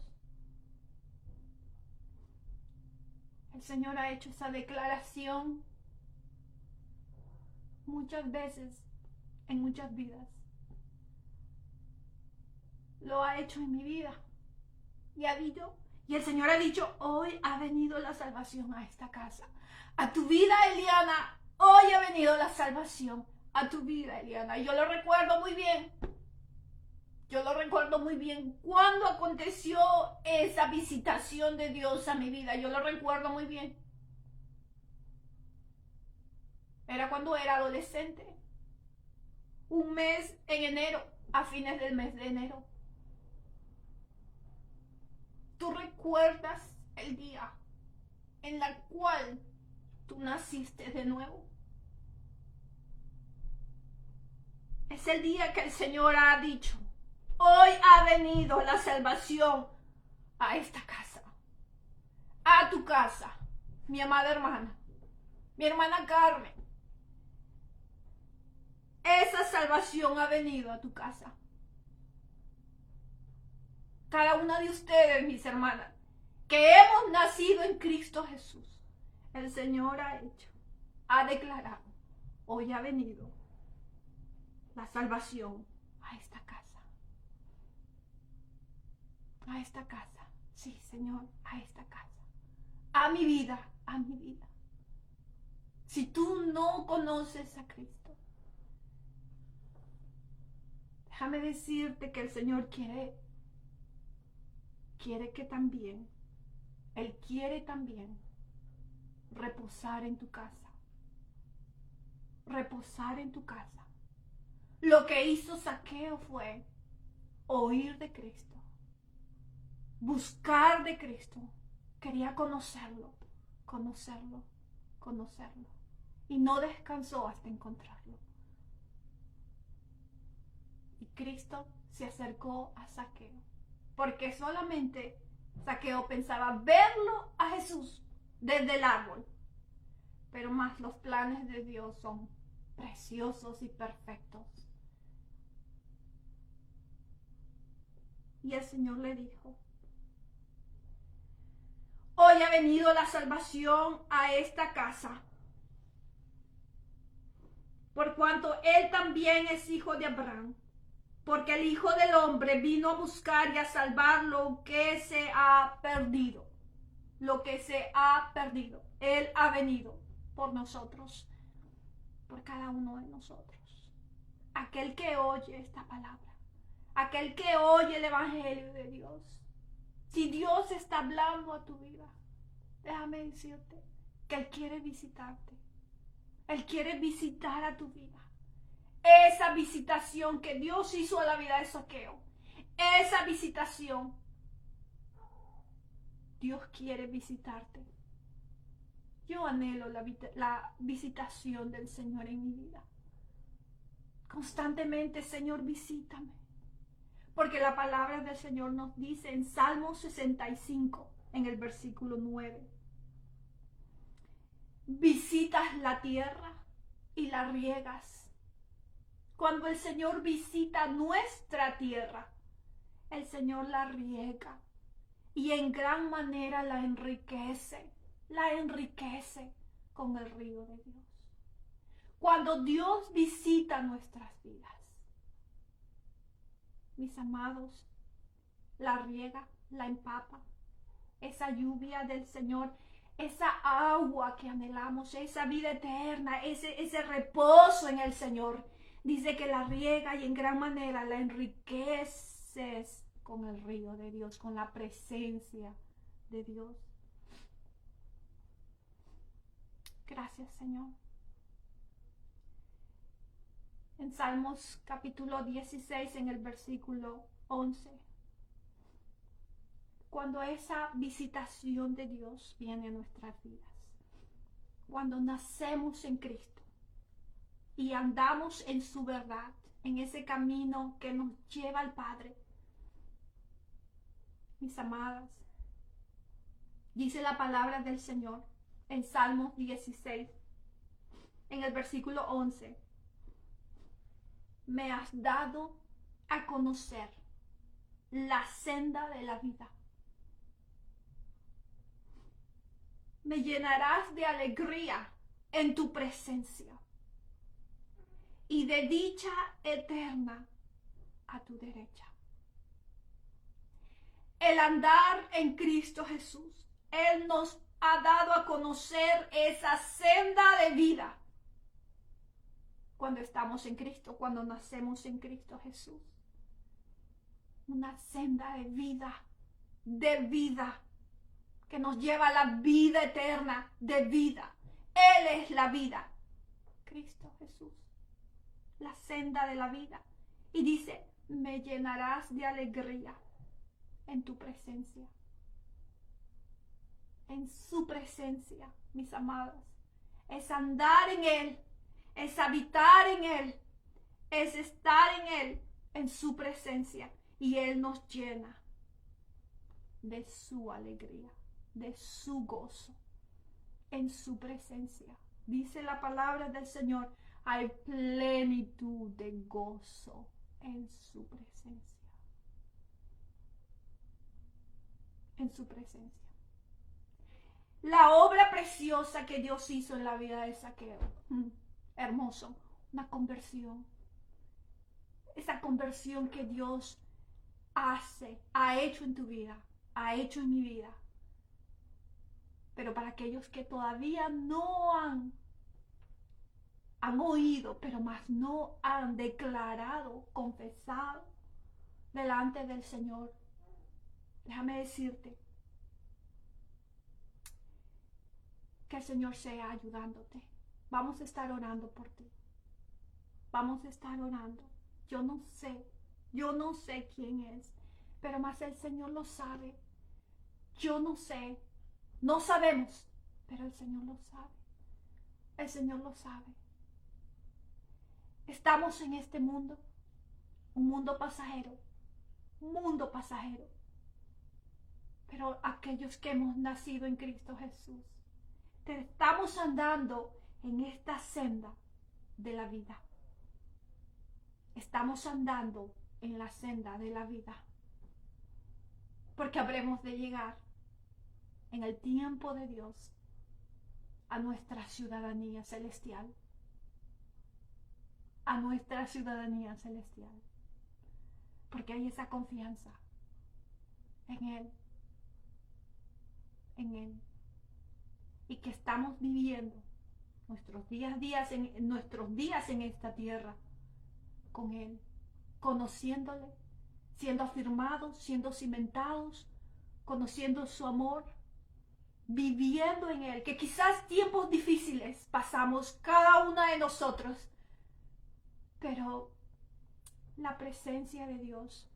el Señor ha hecho esa declaración muchas veces en muchas vidas. Lo ha hecho en mi vida. Y el Señor ha dicho: hoy ha venido la salvación a esta casa. A tu vida, Eliana, hoy ha venido la salvación a tu vida, Eliana. Y yo lo recuerdo muy bien. Yo lo recuerdo muy bien cuando aconteció esa visitación de Dios a mi vida. Yo lo recuerdo muy bien. Era cuando era adolescente. Un mes en enero, a fines del mes de enero. ¿Tú recuerdas el día en el cual tú naciste de nuevo? Es el día que el Señor ha dicho: hoy ha venido la salvación a esta casa, a tu casa, mi amada hermana, mi hermana Carmen. Esa salvación ha venido a tu casa. Cada una de ustedes, mis hermanas, que hemos nacido en Cristo Jesús, el Señor ha hecho, ha declarado: hoy ha venido la salvación a esta casa. A esta casa. Sí, Señor, a esta casa. A mi vida, a mi vida. Si tú no conoces a Cristo, déjame decirte que el Señor quiere que también, Él quiere también reposar en tu casa. Reposar en tu casa. Lo que hizo Zaqueo fue oír de Cristo, buscar de Cristo. Quería conocerlo, conocerlo, conocerlo. Y no descansó hasta encontrarlo. Y Cristo se acercó a Zaqueo, porque solamente Zaqueo pensaba verlo a Jesús desde el árbol. Pero más los planes de Dios son preciosos y perfectos. Y el Señor le dijo: hoy ha venido la salvación a esta casa, por cuanto él también es hijo de Abraham, porque el Hijo del Hombre vino a buscar y a salvar lo que se ha perdido. Lo que se ha perdido. Él ha venido por nosotros, por cada uno de nosotros. Aquel que oye esta palabra, aquel que oye el Evangelio de Dios, si Dios está hablando a tu vida, déjame decirte que Él quiere visitarte. Él quiere visitar a tu vida. Esa visitación que Dios hizo a la vida de Zaqueo, esa visitación, Dios quiere visitarte. Yo anhelo la visitación del Señor en mi vida. Constantemente, Señor, visítame. Porque la palabra del Señor nos dice en Salmo 65, en el versículo 9. Visitas la tierra y la riegas. Cuando el Señor visita nuestra tierra, el Señor la riega y en gran manera la enriquece con el río de Dios. Cuando Dios visita nuestras vidas, mis amados, la riega, la empapa, esa lluvia del Señor, esa agua que anhelamos, esa vida eterna, ese reposo en el Señor. Dice que la riega y en gran manera la enriqueces con el río de Dios, con la presencia de Dios. Gracias, Señor. En Salmos capítulo 16, en el versículo 11, cuando esa visitación de Dios viene a nuestras vidas, cuando nacemos en Cristo y andamos en su verdad, en ese camino que nos lleva al Padre, mis amadas, dice la palabra del Señor en Salmos 16, en el versículo 11, me has dado a conocer la senda de la vida. Me llenarás de alegría en tu presencia y de dicha eterna a tu derecha. El andar en Cristo Jesús, Él nos ha dado a conocer esa senda de vida. Cuando estamos en Cristo, cuando nacemos en Cristo Jesús. Una senda de vida, que nos lleva a la vida eterna, de vida. Él es la vida. Cristo Jesús, la senda de la vida. Y dice, me llenarás de alegría en tu presencia. En su presencia, mis amados. Es andar en Él, es habitar en Él, es estar en Él, en su presencia. Y Él nos llena de su alegría, de su gozo, en su presencia. Dice la palabra del Señor, hay plenitud de gozo en su presencia. En su presencia. La obra preciosa que Dios hizo en la vida de Zaqueo. Hermoso. Una conversión. Esa conversión que Dios ha hecho en tu vida, ha hecho en mi vida. Pero para aquellos que todavía no han oído, pero más no han declarado, confesado delante del Señor, déjame decirte que el Señor sea ayudándote. Vamos a estar orando por ti. Vamos a estar orando. Yo no sé quién es, pero más el Señor lo sabe. Yo no sé, no sabemos, pero el Señor lo sabe. El Señor lo sabe. Estamos en este mundo, un mundo pasajero, pero aquellos que hemos nacido en Cristo Jesús, estamos andando en esta senda de la vida. Estamos andando en la senda de la vida, porque habremos de llegar en el tiempo de Dios a nuestra ciudadanía celestial, porque hay esa confianza en Él, y que estamos viviendo nuestros días en esta tierra con Él, conociéndole, siendo afirmados, siendo cimentados, conociendo su amor, viviendo en Él, que quizás tiempos difíciles pasamos cada una de nosotros, pero la presencia de Dios,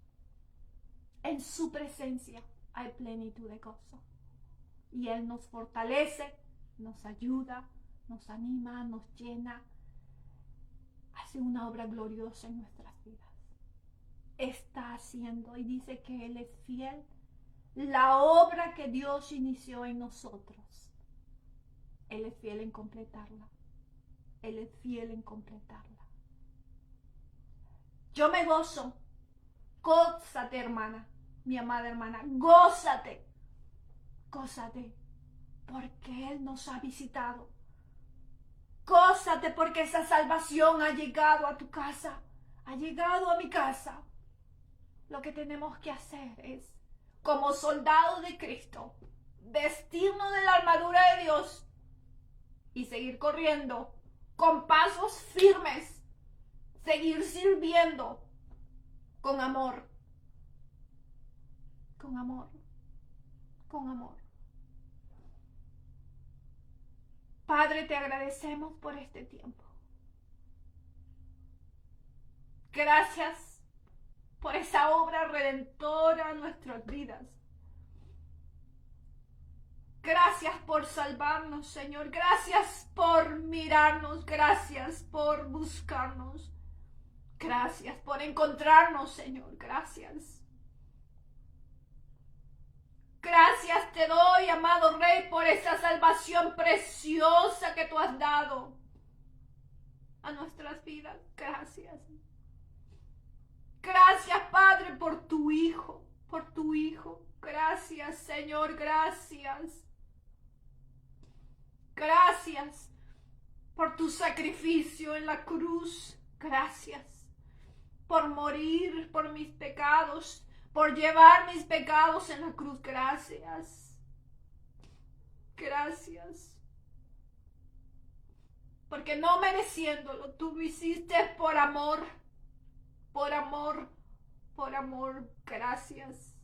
en su presencia hay plenitud de gozo, y Él nos fortalece, nos ayuda, nos anima, nos llena, hace una obra gloriosa en nuestras vidas. Está haciendo, y dice que Él es fiel. La obra que Dios inició en nosotros, Él es fiel en completarla. Él es fiel en completarla. Yo me gozo. Gózate, hermana, mi amada hermana, gózate, porque Él nos ha visitado. Gózate porque esa salvación ha llegado a tu casa, ha llegado a mi casa. Lo que tenemos que hacer es, como soldados de Cristo, vestirnos de la armadura de Dios y seguir corriendo con pasos firmes, seguir sirviendo con amor, con amor, con amor. Padre, te agradecemos por este tiempo. Gracias por esa obra redentora en nuestras vidas. Gracias por salvarnos, Señor. Gracias por mirarnos. Gracias por buscarnos. Gracias por encontrarnos, Señor. Gracias. Gracias te doy, amado Rey, por esa salvación preciosa que tú has dado a nuestras vidas. Gracias. Gracias, Padre, por tu Hijo, Gracias, Señor, gracias. Gracias por tu sacrificio en la cruz. Gracias por morir por mis pecados, por llevar mis pecados en la cruz. Gracias. Gracias. Porque no mereciéndolo, tú lo hiciste por amor. Por amor. Por amor. Gracias.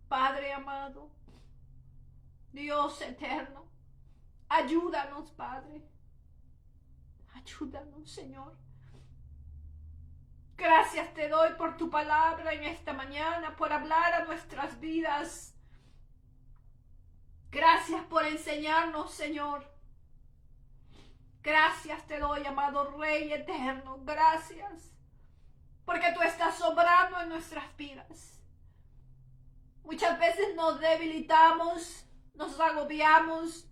Padre amado, Dios eterno, ayúdanos, Padre. Ayúdanos, Señor. Gracias te doy por tu palabra en esta mañana, por hablar a nuestras vidas. Gracias por enseñarnos, Señor. Gracias te doy, amado Rey eterno. Gracias, porque tú estás obrando en nuestras vidas. Muchas veces nos debilitamos, nos agobiamos,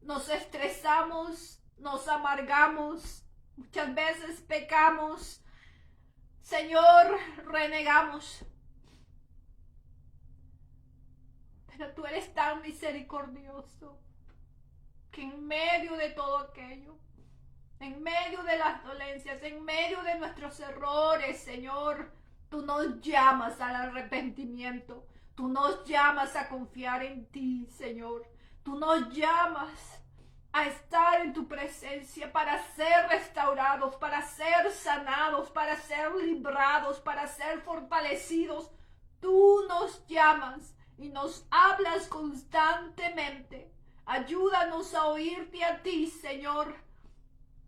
nos estresamos, nos amargamos. Muchas veces pecamos. Señor, renegamos. Pero tú eres tan misericordioso que en medio de todo aquello, en medio de las dolencias, en medio de nuestros errores, Señor, tú nos llamas al arrepentimiento. Tú nos llamas a confiar en ti, Señor. Tú nos llamas a estar en tu presencia para ser restaurados, para ser sanados, para ser librados, para ser fortalecidos. Tú nos llamas y nos hablas constantemente Ayúdanos a oírte a ti, Señor.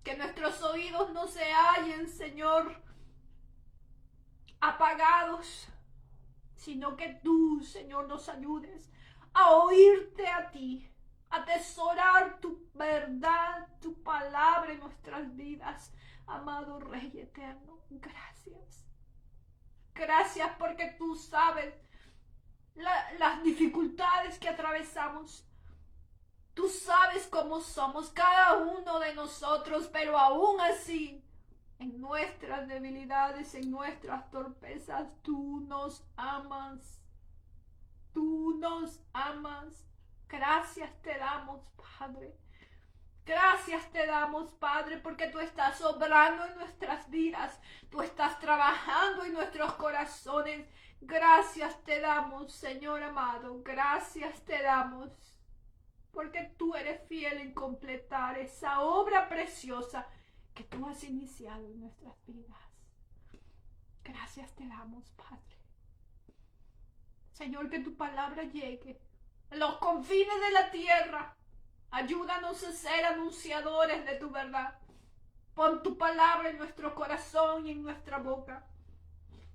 Que nuestros oídos no se hallen, Señor, apagados, sino que tú, Señor, nos ayudes a oírte a ti, a atesorar tu verdad, tu palabra en nuestras vidas. Amado Rey eterno, gracias. Gracias porque tú sabes las dificultades que atravesamos. Tú sabes cómo somos cada uno de nosotros, pero aún así, en nuestras debilidades, en nuestras torpezas, tú nos amas. Tú nos amas. Gracias te damos, Padre. Gracias te damos, Padre, porque tú estás obrando en nuestras vidas. Tú estás trabajando en nuestros corazones. Gracias te damos, Señor amado. Gracias te damos. Porque tú eres fiel en completar esa obra preciosa que tú has iniciado en nuestras vidas. Gracias te damos, Padre. Señor, que tu palabra llegue a los confines de la tierra. Ayúdanos a ser anunciadores de tu verdad. Pon tu palabra en nuestro corazón y en nuestra boca,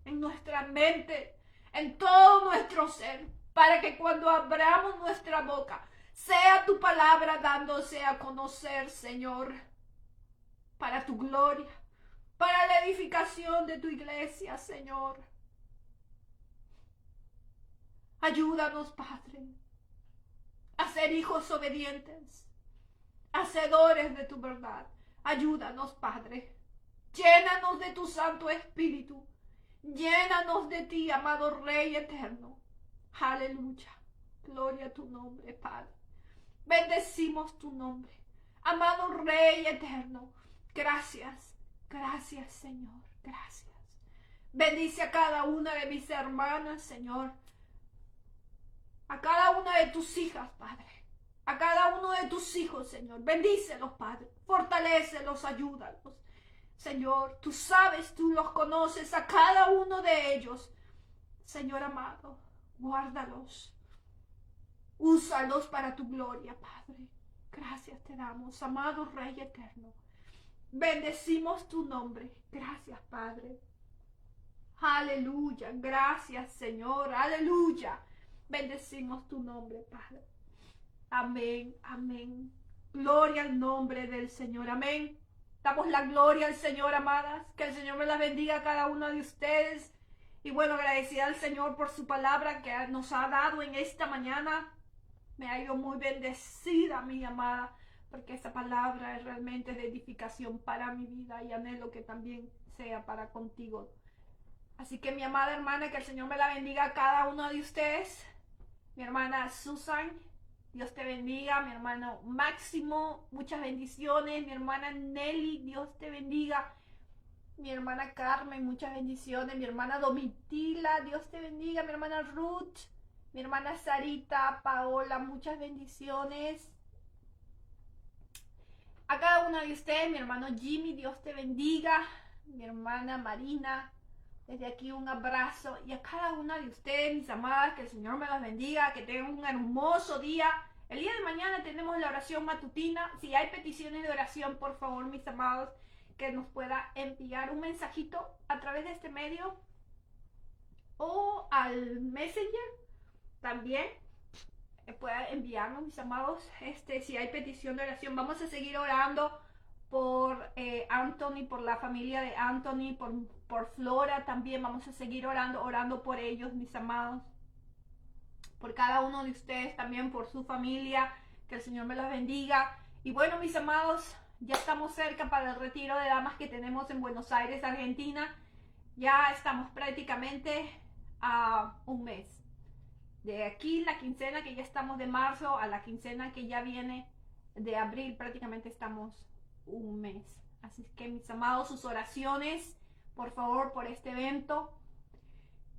en nuestra mente, en todo nuestro ser, para que cuando abramos nuestra boca, sea tu palabra dándose a conocer, Señor, para tu gloria, para la edificación de tu iglesia, Señor. Ayúdanos, Padre, a ser hijos obedientes, hacedores de tu verdad. Ayúdanos, Padre. Llénanos de tu Santo Espíritu. Llénanos de ti, amado Rey eterno. Aleluya. Gloria a tu nombre, Padre. Bendecimos tu nombre. Amado Rey eterno. Gracias. Gracias, Señor. Gracias. Bendice a cada una de mis hermanas, Señor. A cada una de tus hijas, Padre. A cada uno de tus hijos, Señor. Bendícelos, Padre. Fortalécelos, ayúdalos. Señor, tú sabes, tú los conoces a cada uno de ellos. Señor amado, guárdalos. Úsalos para tu gloria, Padre. Gracias te damos, amado Rey eterno. Bendecimos tu nombre. Gracias, Padre. Aleluya. Gracias, Señor. Aleluya. Bendecimos tu nombre, Padre. Amén, amén. Gloria al nombre del Señor. Amén. Damos la gloria al Señor, amadas. Que el Señor me las bendiga a cada uno de ustedes. Y bueno, agradecida al Señor por su palabra que nos ha dado en esta mañana. Me ha ido muy bendecida, mi amada, porque esa palabra es realmente de edificación para mi vida y anhelo que también sea para contigo. Así que mi amada hermana, que el Señor me la bendiga a cada uno de ustedes. Mi hermana Susan, Dios te bendiga. Mi hermano Máximo, muchas bendiciones. Mi hermana Nelly, Dios te bendiga. Mi hermana Carmen, muchas bendiciones. Mi hermana Domitila, Dios te bendiga. Mi hermana Ruth, mi hermana Sarita, Paola, muchas bendiciones. A cada una de ustedes, mi hermano Jimmy, Dios te bendiga. Mi hermana Marina, desde aquí un abrazo. Y a cada una de ustedes, mis amadas, que el Señor me las bendiga, que tengan un hermoso día. El día de mañana tenemos la oración matutina. Si hay peticiones de oración, por favor, mis amados, que nos pueda enviar un mensajito a través de este medio o al Messenger también. Pueda enviarnos, mis amados, si hay petición de oración. Vamos a seguir orando por Anthony, por la familia de Anthony, por Flora también. Vamos a seguir orando por ellos, mis amados, por cada uno de ustedes también, por su familia. Que el Señor me los bendiga. Y bueno, mis amados, ya estamos cerca para el retiro de damas que tenemos en Buenos Aires, Argentina. Ya estamos prácticamente a un mes. De aquí la quincena que ya estamos de marzo a la quincena que ya viene de abril, prácticamente estamos un mes. Así que, mis amados, sus oraciones, por favor, por este evento.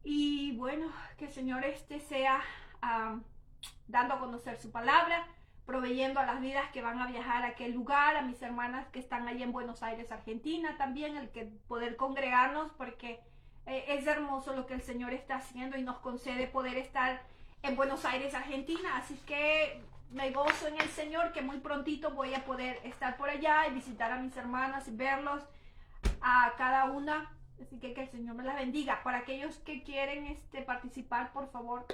Y bueno, que el Señor sea dando a conocer su palabra, proveyendo a las vidas que van a viajar a aquel lugar, a mis hermanas que están allí en Buenos Aires, Argentina, también el que poder congregarnos, porque es hermoso lo que el Señor está haciendo y nos concede poder estar en Buenos Aires, Argentina. Así que me gozo en el Señor que muy prontito voy a poder estar por allá y visitar a mis hermanas y verlos a cada una. Así que el Señor me las bendiga. Para aquellos que quieren participar, por favor,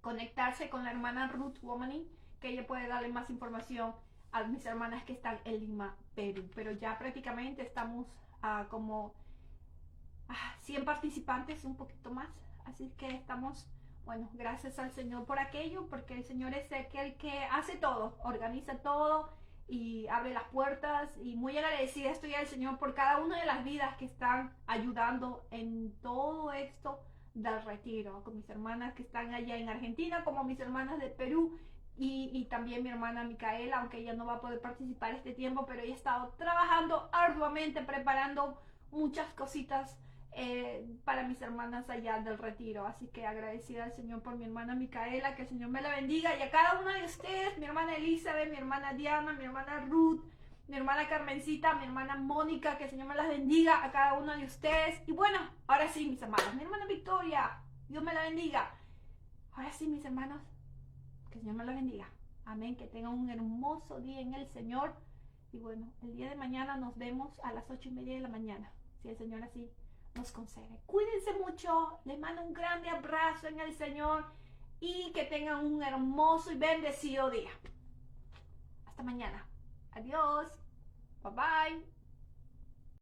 conectarse con la hermana Ruth Womany, que ella puede darle más información a mis hermanas que están en Lima, Perú. Pero ya prácticamente estamos como 100 participantes, un poquito más. Así que estamos, bueno, gracias al Señor por aquello, porque el Señor es aquel que hace todo, organiza todo y abre las puertas. Y muy agradecida estoy al Señor por cada una de las vidas que están ayudando en todo esto del retiro, con mis hermanas que están allá en Argentina, como mis hermanas de Perú y también mi hermana Micaela, aunque ella no va a poder participar este tiempo, pero ella ha estado trabajando arduamente, preparando muchas cositas para mis hermanas allá del retiro. Así que agradecida al Señor por mi hermana Micaela, que el Señor me la bendiga, y a cada una de ustedes, mi hermana Elizabeth, mi hermana Diana, mi hermana Ruth, mi hermana Carmencita, mi hermana Mónica, que el Señor me las bendiga a cada una de ustedes. Y bueno, ahora sí, mis hermanos, mi hermana Victoria, Dios me la bendiga. Ahora sí, mis hermanos, que el Señor me la bendiga. Amén, que tengan un hermoso día en el Señor. Y bueno, el día de mañana nos vemos a las 8:30 de la mañana, si el Señor así nos concede. Cuídense mucho, les mando un grande abrazo en el Señor y que tengan un hermoso y bendecido día. Hasta mañana. Adiós. Bye bye.